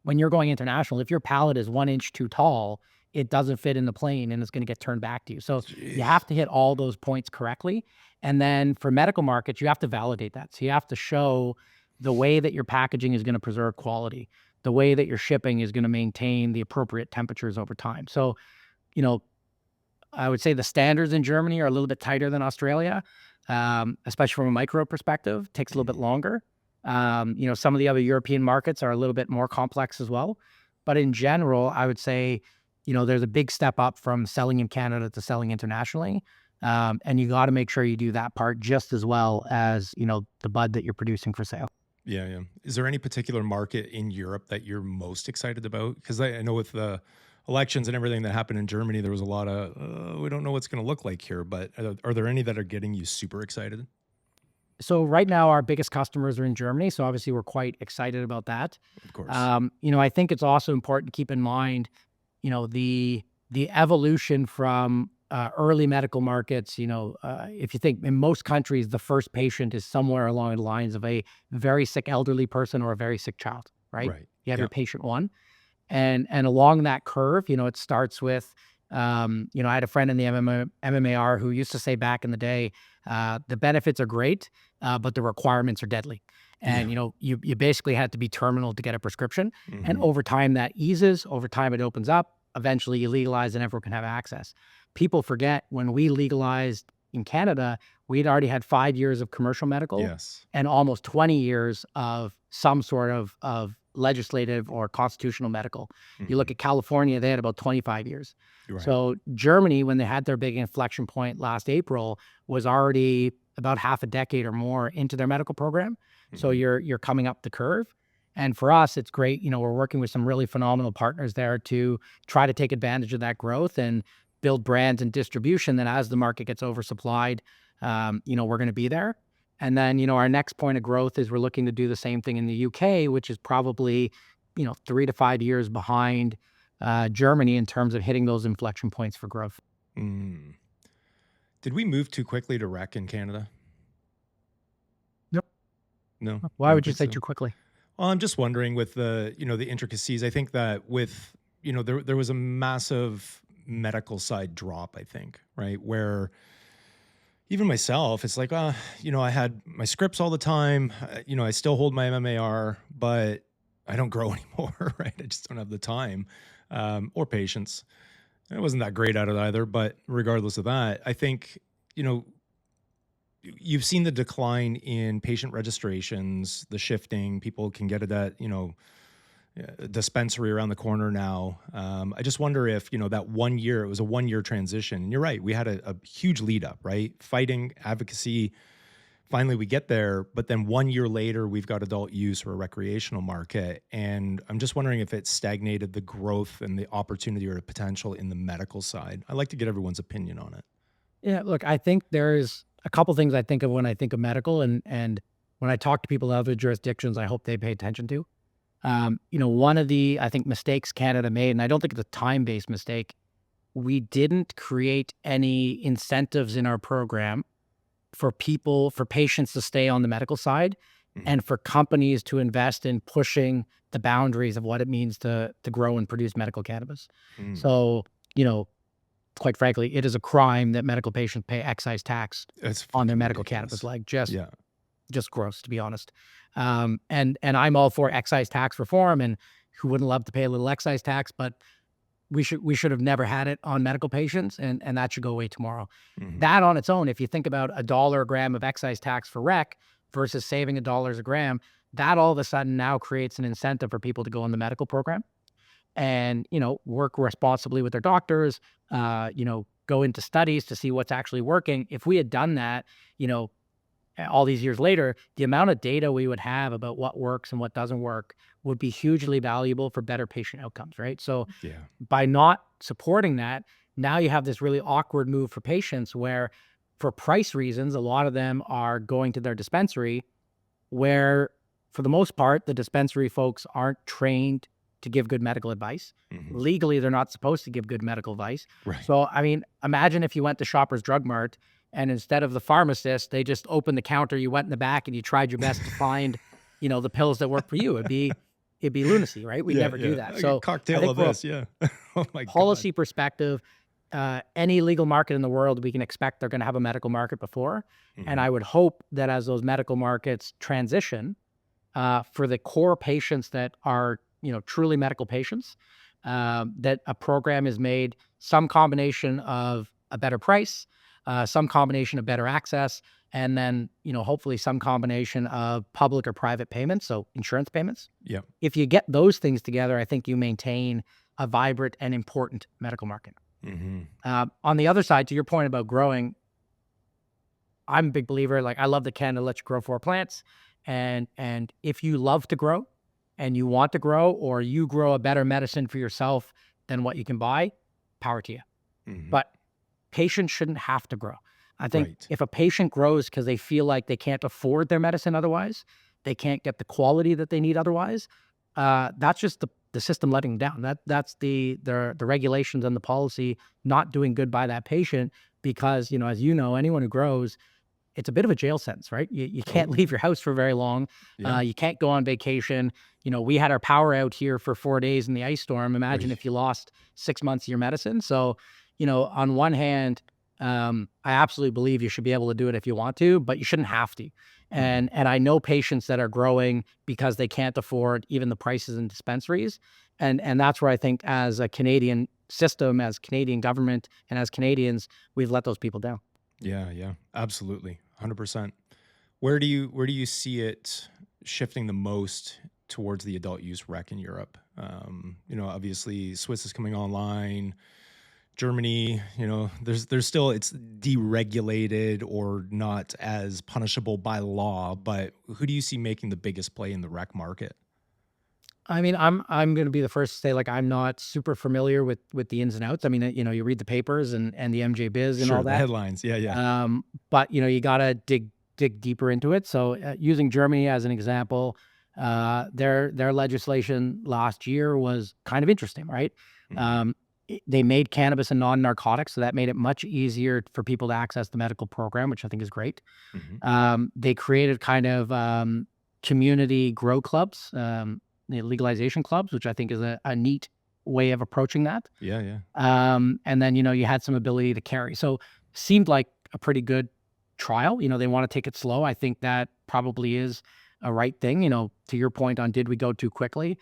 when you're going international, if your pallet is 1 inch too tall, it doesn't fit in the plane and it's going to get turned back to you. So you Jeez. have to hit all those points correctly. And then for medical markets, you have to validate that. So you have to show the way that your packaging is going to preserve quality, the way that your shipping is going to maintain the appropriate temperatures over time. So, you know, I would say the standards in Germany are a little bit tighter than Australia, especially from a micro perspective. Takes a little bit Mhm. longer. Some of the other European markets are a little bit more complex as well. But in general, I would say, there's a big step up from selling in Canada to selling internationally. And you got to make sure you do that part just as well as, the bud that you're producing for sale. Yeah, yeah. Is there any particular market in Europe that you're most excited about? Because I know with the elections and everything that happened in Germany, there was a lot of, we don't know what's going to look like here. But are there any that are getting you super excited? So right now, our biggest customers are in Germany. So obviously, we're quite excited about that. Of course. I think it's also important to keep in mind, the evolution from early medical markets. If you think in most countries, the first patient is somewhere along the lines of a very sick elderly person or a very sick child, right? Right. You have your Yeah. patient one, and along that curve, it starts with, I had a friend in the MMAR who used to say back in the day, the benefits are great, but the requirements are deadly. And, Yeah. you basically had to be terminal to get a prescription. And Hmm. over time that eases, over time it opens up. Eventually you legalize and everyone can have access. People forget when we legalized in Canada, we'd already had 5 years of commercial medical Yes. and almost 20 years of some sort of legislative or constitutional medical. You look Mhm. at California, they had about 25 years. You're right. So Germany, when they had their big inflection point last April, was already about half a decade or more into their medical program. So Mhm. you're coming up the curve. And for us, it's great. We're working with some really phenomenal partners there to try to take advantage of that growth and build brands and distribution. That as the market gets oversupplied, we're going to be there. And then, our next point of growth is we're looking to do the same thing in the UK, which is probably, 3 to 5 years behind Germany in terms of hitting those inflection points for growth. Mm. Did we move too quickly to rec in Canada? Yep. No, Why you don't would you think say so? too quickly? Well, I'm just wondering with the intricacies. I think that with, there was a massive medical side drop, I think, right? Where even myself, it's like, I had my scripts all the time. I still hold my MMAR, but I don't grow anymore, right? I just don't have the time or patience. And it wasn't that great at it either. But regardless of that, I think, you know, you've seen the decline in patient registrations, the shifting. People can get it at, a dispensary around the corner now. I just wonder if, that 1 year, it was a 1 year transition. And you're right. We had a huge lead up, right? Fighting, advocacy. Finally, we get there. But then 1 year later, we've got adult use or a recreational market. And I'm just wondering if it stagnated the growth and the opportunity or the potential in the medical side. I'd like to get everyone's opinion on it. Yeah, look, I think there's a couple things I think of when I think of medical, and when I talk to people in other jurisdictions, I hope they pay attention to. One of the, I think, mistakes Canada made, and I don't think it's a time-based mistake, we didn't create any incentives in our program for patients to stay on the medical side Mhm. and for companies to invest in pushing the boundaries of what it means to grow and produce medical cannabis. Mm. So, you know, quite frankly, it is a crime that medical patients pay excise tax That's on their fucking medical cannabis, ridiculous. like just Yeah. just gross, to be honest. And I'm all for excise tax reform, and who wouldn't love to pay a little excise tax, but we should have never had it on medical patients, and that should go away tomorrow. Mhm. That on its own, if you think about $1 a gram of excise tax for rec versus saving $1 a gram, that all of a sudden now creates an incentive for people to go in the medical program and, work responsibly with their doctors, go into studies to see what's actually working. If we had done that, all these years later, the amount of data we would have about what works and what doesn't work would be hugely valuable for better patient outcomes, right? So Yeah. by not supporting that, now you have this really awkward move for patients where, for price reasons, a lot of them are going to their dispensary where, for the most part, the dispensary folks aren't trained to give good medical advice. Mhm. Legally, they're not supposed to give good medical advice. Right. So, I mean, imagine if you went to Shoppers Drug Mart and instead of the pharmacist, they just opened the counter, you went in the back and you tried your best to find, the pills that work for you. It'd be lunacy, right? We'd Yeah, never do yeah. that. Like a So I cocktail think of from a this, yeah. Oh my god. policy perspective, any legal market in the world, we can expect they're going to have a medical market before. And Mhm. I would hope that as those medical markets transition, for the core patients that are, truly medical patients, that a program is made, some combination of a better price, some combination of better access, and then, hopefully some combination of public or private payments, so insurance payments. Yep. If you get those things together, I think you maintain a vibrant and important medical market. Mhm. On the other side, to your point about growing, I'm a big believer. Like, I love that Canada lets you grow 4 plants, and if you love to grow and you want to grow, or you grow a better medicine for yourself than what you can buy, power to you. Mhm. But patients shouldn't have to grow. I think Right. if a patient grows because they feel like they can't afford their medicine otherwise, they can't get the quality that they need otherwise, that's just the system letting them down. That's the regulations and the policy not doing good by that patient because, as anyone who grows, it's a bit of a jail sentence, right? You Oh, can't yeah. leave your house for very long. Yeah. You can't go on vacation. We had our power out here for 4 days in the ice storm. Imagine Oy. if you lost 6 months of your medicine. So, on one hand, I absolutely believe you should be able to do it if you want to, but you shouldn't have to. Mhm. And I know patients that are growing because they can't afford even the prices in dispensaries. And that's where I think, as a Canadian system, as Canadian government, and as Canadians, we've let those people down. Yeah, absolutely, 100%. Where do you see it shifting the most towards the adult use rec in Europe? Obviously Swiss is coming online. Germany, there's still it's deregulated or not as punishable by law, but who do you see making the biggest play in the rec market? I mean, I'm going to be the first to say, like, I'm not super familiar with the ins and outs. I mean, you read the papers and the MJ Biz and all Sure, the that. headlines. Yeah. But you gotta dig deeper into it. So using Germany as an example, their legislation last year was kind of interesting, right? Mhm, Um, they made cannabis a non-narcotic, so that made it much easier for people to access the medical program, which I think is great. mhm. They created kind of community grow clubs, the legalization clubs, which I think is a neat way of approaching that. Yeah. And then, you had some ability to carry. So seemed like a pretty good trial. They want to take it slow. I think that probably is a right thing. To your point on did we go too quickly?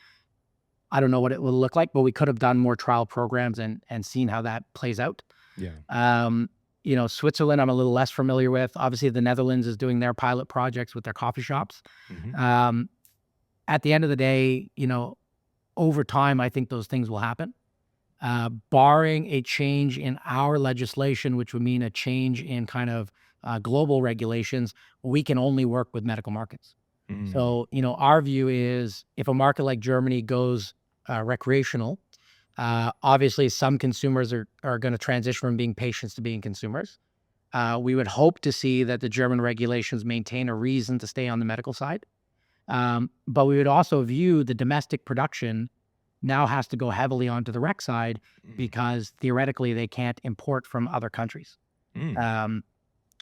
I don't know what it will look like, but we could have done more trial programs and seen how that plays out. Yeah. Um, Switzerland, I'm a little less familiar with. Obviously, the Netherlands is doing their pilot projects with their coffee shops. Mhm. Um, at the end of the day, over time, I think those things will happen. Barring a change in our legislation, which would mean a change in kind of global regulations, we can only work with medical markets. Mm. So, our view is if a market like Germany goes recreational, obviously some consumers are going to transition from being patients to being consumers. We would hope to see that the German regulations maintain a reason to stay on the medical side. But we would also view the domestic production now has to go heavily onto the rec side Mm. because theoretically they can't import from other countries. Mm. Um,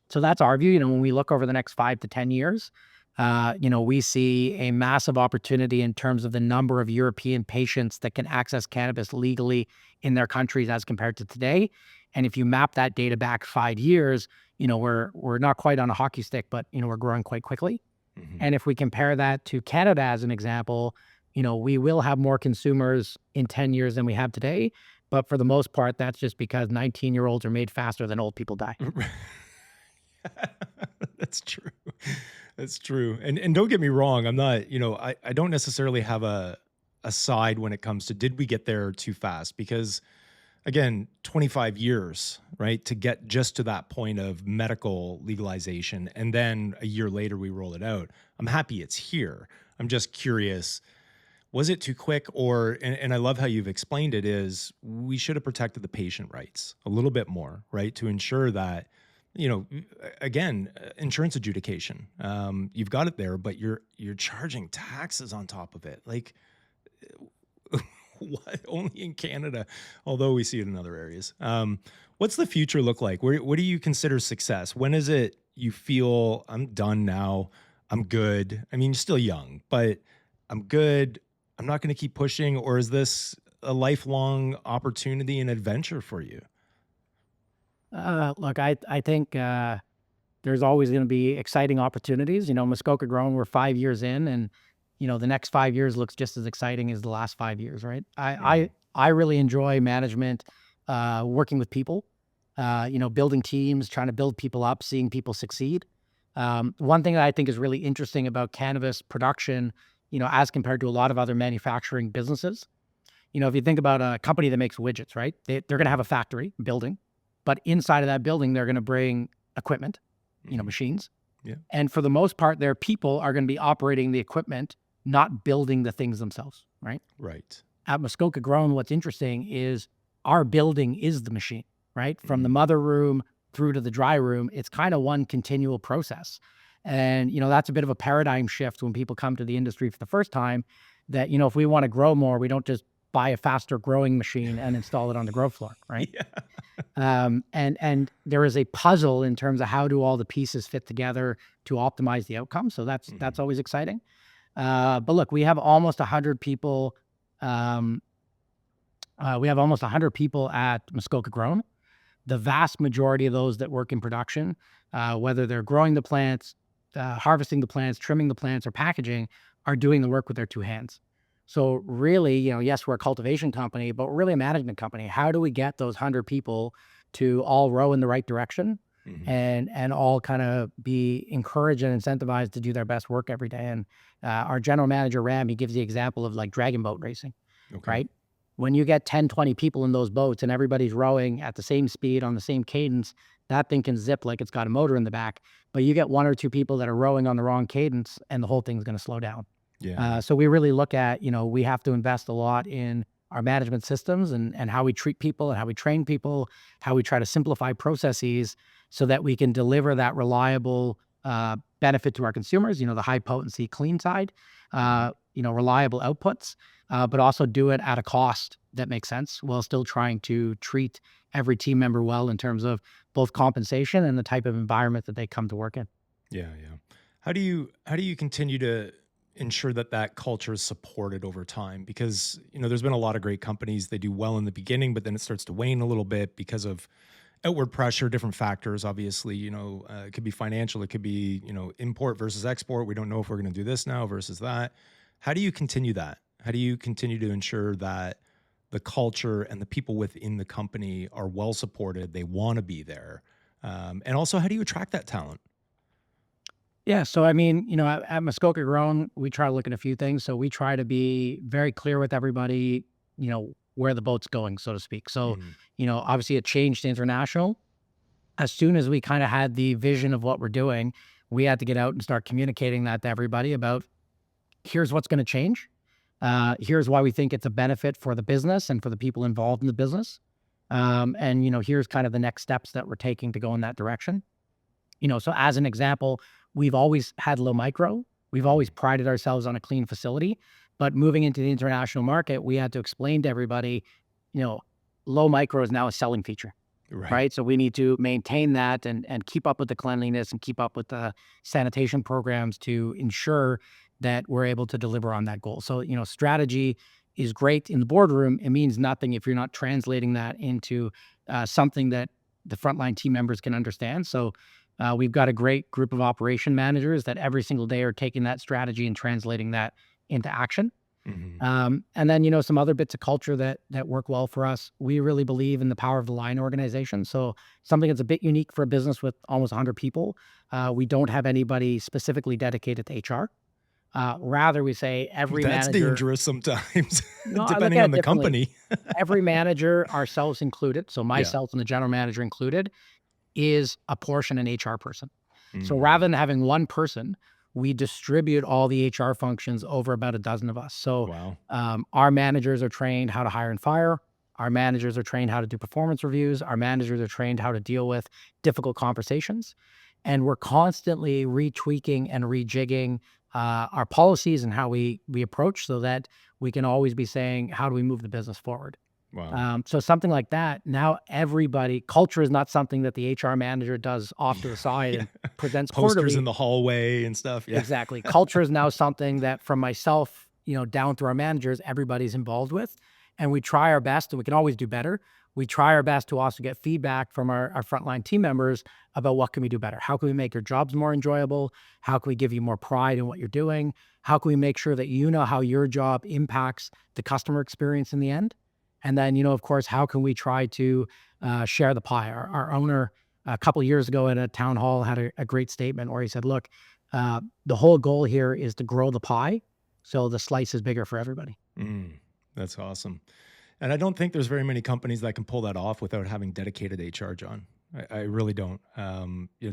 so that's our view. When we look over the next 5 to 10 years, we see a massive opportunity in terms of the number of European patients that can access cannabis legally in their countries as compared to today. And if you map that data back 5 years, we're not quite on a hockey stick, but we're growing quite quickly. Mhm. And if we compare that to Canada as an example, we will have more consumers in 10 years than we have today. But for the most part, that's just because 19-year-olds are made faster than old people die. That's true. That's true. And don't get me wrong, I'm not, I don't necessarily have a side when it comes to did we get there too fast? Because again, 25 years, right, to get just to that point of medical legalization. And then a year later, we roll it out. I'm happy it's here. I'm just curious, was it too quick? And I love how you've explained it, is we should have protected the patient rights a little bit more, right, to ensure that, again, insurance adjudication, you've got it there, but you're charging taxes on top of it. Like, what? Only in Canada, although we see it in other areas. What's the future look like? What do you consider success? When is it you feel I'm done now? I'm good. I mean, you're still young, but I'm good. I'm not going to keep pushing, or is this a lifelong opportunity and adventure for you? Look, I think there's always going to be exciting opportunities. Muskoka Grown, we're 5 years in, and the next 5 years looks just as exciting as the last 5 years. Right? Mhm. I really enjoy management, working with people, building teams, trying to build people up, seeing people succeed. One thing that I think is really interesting about cannabis production, as compared to a lot of other manufacturing businesses, if you think about a company that makes widgets, right? They're going to have a factory building, but inside of that building, they're going to bring equipment, Mhm. machines. Yeah. And for the most part, their people are going to be operating the equipment, not building the things themselves, right? Right. At Muskoka Grown, what's interesting is our building is the machine, right? From the Mm. mother room through to the dry room, it's kind of one continual process. And, that's a bit of a paradigm shift when people come to the industry for the first time that, if we want to grow more, we don't just buy a faster growing machine and install it on the grow floor, right? Yeah. And there is a puzzle in terms of how do all the pieces fit together to optimize the outcome. So that's Mhm. always exciting. But look, we have almost 100 people. Um, we have almost 100 people at Muskoka Grown. The vast majority of those that work in production, whether they're growing the plants, harvesting the plants, trimming the plants, or packaging, are doing the work with their two hands. So really, yes, we're a cultivation company, but we're really a management company. How do we get those 100 people to all row in the right direction? Hmm. and all kind of be encouraged and incentivized to do their best work every day. And our general manager, Ram, he gives the example of like dragon boat racing, Okay. right? When you get 10, 20 people in those boats and everybody's rowing at the same speed on the same cadence, that thing can zip like it's got a motor in the back. But you get one or two people that are rowing on the wrong cadence and the whole thing's going to slow down. Yeah. Yeah. So we really look at, we have to invest a lot in our management systems and how we treat people and how we train people, how we try to simplify processes so that we can deliver that reliable benefit to our consumers, the high potency clean side, Hmm. reliable outputs, but also do it at a cost that makes sense while still trying to treat every team member well in terms of both compensation and the type of environment that they come to work in. Yeah. Yeah. How do you continue to ensure that that culture is supported over time? Because there's been a lot of great companies, they do well in the beginning, but then it starts to wane a little bit because of outward pressure, different factors. Obviously, it could be financial, it could be import versus export. We don't know if we're going to do this now versus that. How do you continue that? How do you continue to ensure that the culture and the people within the company are well supported, they want to be there, and also how do you attract that talent? Yeah. So, I mean, at Muskoka Grown, we try to look at a few things. So we try to be very clear with everybody, where the boat's going, so to speak. So, Mhm. obviously it changed to international. As soon as we kind of had the vision of what we're doing, we had to get out and start communicating that to everybody about here's what's going to change. Here's why we think it's a benefit for the business and for the people involved in the business. And, here's kind of the next steps that we're taking to go in that direction. So as an example, we've always had low micro. We've always Mhm. prided ourselves on a clean facility, but moving into the international market, we had to explain to everybody, you know, low micro is now a selling feature, Right. right? So we need to maintain that and keep up with the cleanliness and keep up with the sanitation programs to ensure that we're able to deliver on that goal. So, strategy is great in the boardroom. It means nothing if you're not translating that into something that the frontline team members can understand. So we've got a great group of operation managers that every single day are taking that strategy and translating that into action. Mhm. And then, some other bits of culture that work well for us. We really believe in the power of the line organization. So something that's a bit unique for a business with almost 100 people. We don't have anybody specifically dedicated to HR. Rather, we say every That's manager. dangerous sometimes, I look depending at on it the differently. company. Every manager, ourselves included, so Yeah. myself and the general manager included, is a portion an HR person. So rather Mm. than having one person, we distribute all the HR functions over about a dozen of us. So Wow. our managers are trained how to hire and fire. Our managers are trained how to do performance reviews. Our managers are trained how to deal with difficult conversations. And we're constantly retweaking and rejigging our policies and how we approach so that we can always be saying, how do we move the business forward? Wow. So something like that, now everybody culture is not something that the HR manager does off to the side Yeah. and presents Posters in quarterly. the hallway and stuff. Yeah. Exactly. Culture is now something that from myself, down through our managers, everybody's involved with. And we try our best, and we can always do better. We try our best to also get feedback from our frontline team members about what can we do better? How can we make your jobs more enjoyable? How can we give you more pride in what you're doing? How can we make sure that you know how your job impacts the customer experience in the end? And then, of course, how can we try to share the pie? Our owner, a couple of years ago at a town hall, had a great statement where he said, look, the whole goal here is to grow the pie so the slice is bigger for everybody. Mm, that's awesome. And I don't think there's very many companies that can pull that off without having dedicated HR, John. I really don't.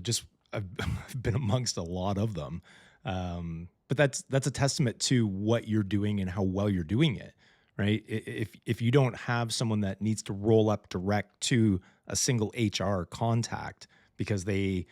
Just I've, I've been amongst a lot of them, but that's a testament to what you're doing and how well you're doing it, right? If you don't have someone that needs to roll up direct to a single HR contact because they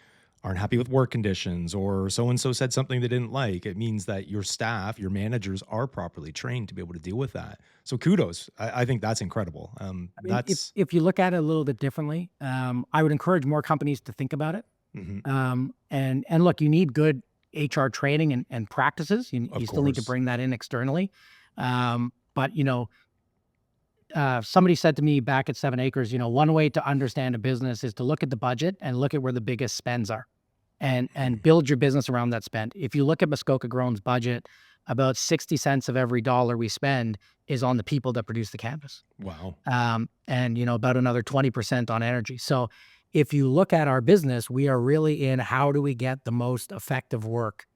aren't happy with work conditions or so and so said something they didn't like, it means that your staff, your managers are properly trained to be able to deal with that. So kudos. I think that's incredible. I mean, if That's if you look at it a little bit differently, I would encourage more companies to think about it. mhm, And look, you need good HR training and practices. You of still need to course. bring that in externally. But somebody said to me back at 7 Acres, one way to understand a business is to look at the budget and look at where the biggest spends are, and Mhm. build your business around that spend. If you look at Muskoka Grown's budget, about 60 cents of every dollar we spend is on the people that produce the canvas. Wow. And about another 20% on energy. So if you look at our business, we are really in how do we get the most effective work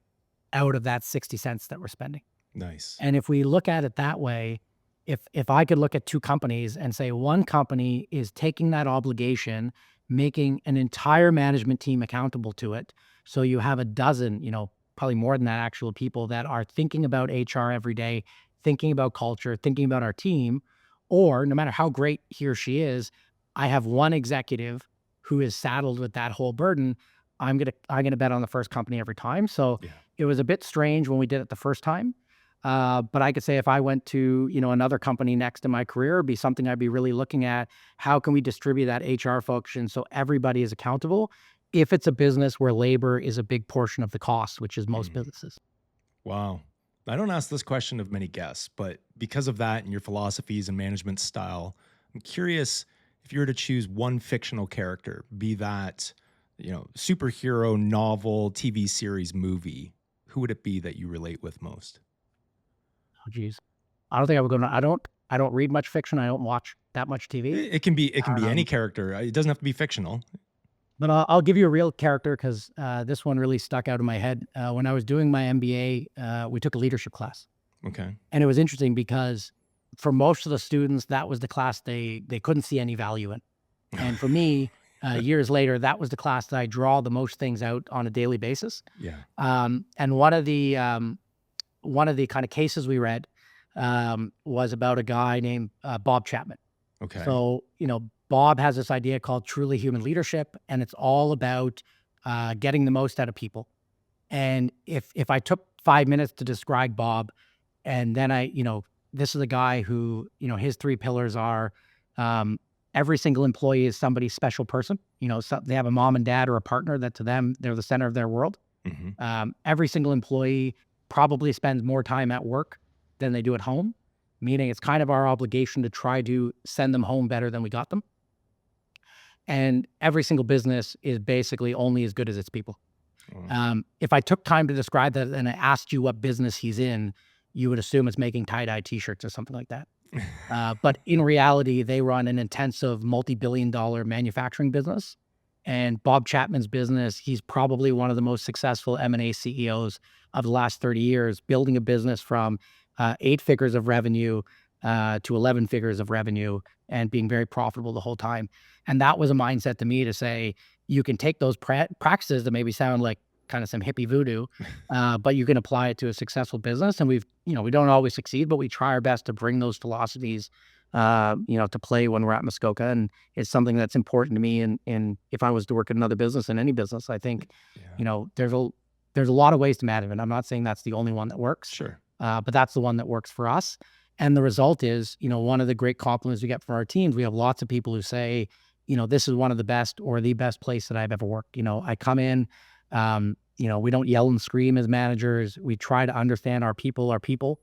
out of that 60 cents that we're spending. Nice. And if we look at it that way, if I could look at two companies and say one company is taking that obligation, making an entire management team accountable to it. So you have a dozen, probably more than that, actual people that are thinking about HR every day, thinking about culture, thinking about our team, or no matter how great he or she is, I have one executive who is saddled with that whole burden. I'm gonna bet on the first company every time. So Yeah. it was a bit strange when we did it the first time. But I could say if I went to, another company next in my career, it'd be something I'd be really looking at. How can we distribute that HR function so everybody is accountable if it's a business where labor is a big portion of the cost, which is most Mm. businesses. Wow. I don't ask this question of many guests, but because of that and your philosophies and management style, I'm curious if you were to choose one fictional character, be that, superhero, novel, TV series, movie, who would it be that you relate with most? Oh, geez. I don't think I would go. I don't read much fiction. I don't watch that much TV. It can be any Um, character. It doesn't have to be fictional. but I'll give you a real character because this one really stuck out in my head. When I was doing my MBA, we took a leadership class. Okay. And it was interesting because for most of the students, that was the class they couldn't see any value in. And for me, years later, that was the class that I draw the most things out on a daily basis. Yeah. And one of the kind of cases we read was about a guy named Bob Chapman. Okay. So Bob has this idea called truly human leadership, and it's all about getting the most out of people. And if I took 5 minutes to describe Bob, and then this is a guy who, his three pillars are every single employee is somebody's special person. So they have a mom and dad or a partner that to them, they're the center of their world. Hmm. Every single employee probably spends more time at work than they do at home, meaning it's kind of our obligation to try to send them home better than we got them. And every single business is basically only as good as its people. If I took time to describe that and I asked you what business he's in, you would assume it's making tie-dye t-shirts or something like that. But in reality, they run an intensive multi-billion-dollar manufacturing business. And Bob Chapman's business, he's probably one of the most successful M&A CEOs of the last 30 years, building a business from 8 figures of revenue to 11 figures of revenue and being very profitable the whole time. And that was a mindset to me to say, you can take those practices that maybe sound like kind of some hippie voodoo, but you can apply it to a successful business. And we don't always succeed, but we try our best to bring those philosophies, to play when we're at Muskoka. And it's something that's important to me. And if I was to work in another business, in any business, I think, Yeah. there's a lot of ways to manage it. I'm not saying that's the only one that works, Sure. but that's the one that works for us. And the result is, one of the great compliments we get from our teams, we have lots of people who say, this is one of the best or the best place that I've ever worked. I come in, we don't yell and scream as managers. We try to understand our people are people.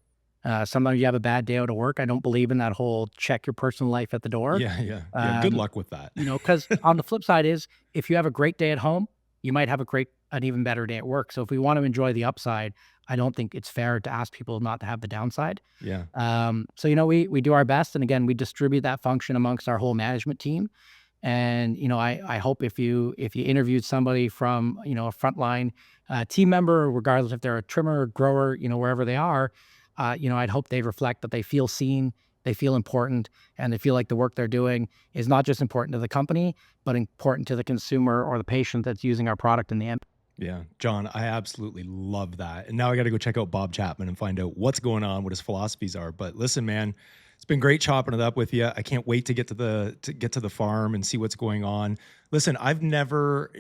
Sometimes you have a bad day out of work. I don't believe in that whole check your personal life at the door. Yeah. Yeah. Yeah. Good Um, luck with that. because on the flip side is if you have a great day at home, you might have an even better day at work. So if we want to enjoy the upside, I don't think it's fair to ask people not to have the downside. Yeah. So we do our best, and again, we distribute that function amongst our whole management team. And I hope if you interviewed somebody from a frontline team member, regardless if they're a trimmer, grower, wherever they are, I'd hope they reflect that they feel seen, they feel important, and they feel like the work they're doing is not just important to the company, but important to the consumer or the patient that's using our product in the end. Yeah. John, I absolutely love that. And now I got to go check out Bob Chapman and find out what's going on, what his philosophies are. But listen, man, it's been great chopping it up with you. I can't wait to get to the farm and see what's going on. Listen, I've never,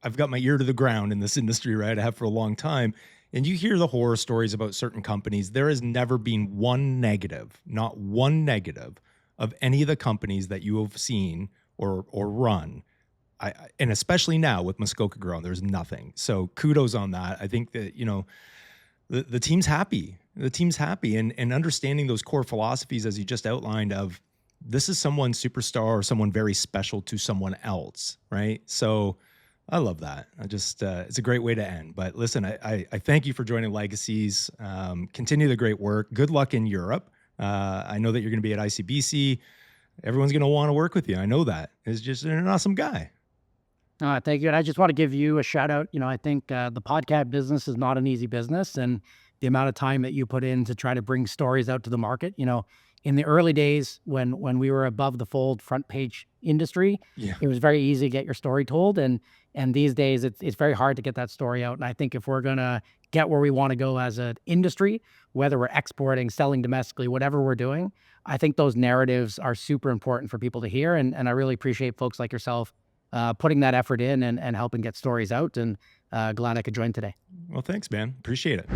I've got my ear to the ground in this industry, right? I have for a long time. And you hear the horror stories about certain companies. There has never been one negative, not one negative of any of the companies that you have seen or run. And especially now with Muskoka Grown, there's nothing. So kudos on that. I think that, the team's happy. The team's happy and understanding those core philosophies as you just outlined of this is someone superstar or someone very special to someone else, right? So I love that. It's a great way to end. But listen, I thank you for joining Legacies. Continue the great work. Good luck in Europe. I know that you're going to be at ICBC. Everyone's going to want to work with you. I know that. It's just an awesome guy. Thank you. And I just want to give you a shout out. I think the podcast business is not an easy business, and the amount of time that you put in to try to bring stories out to the market. In the early days when we were above the fold front page industry, Yeah. it was very easy to get your story told, and these days it's very hard to get that story out. And I think if we're gonna get where we want to go as an industry, whether we're exporting, selling domestically, whatever we're doing, I think those narratives are super important for people to hear. And I really appreciate folks like yourself putting that effort in and helping get stories out. And glad I could join today. Well, thanks, man. Appreciate it.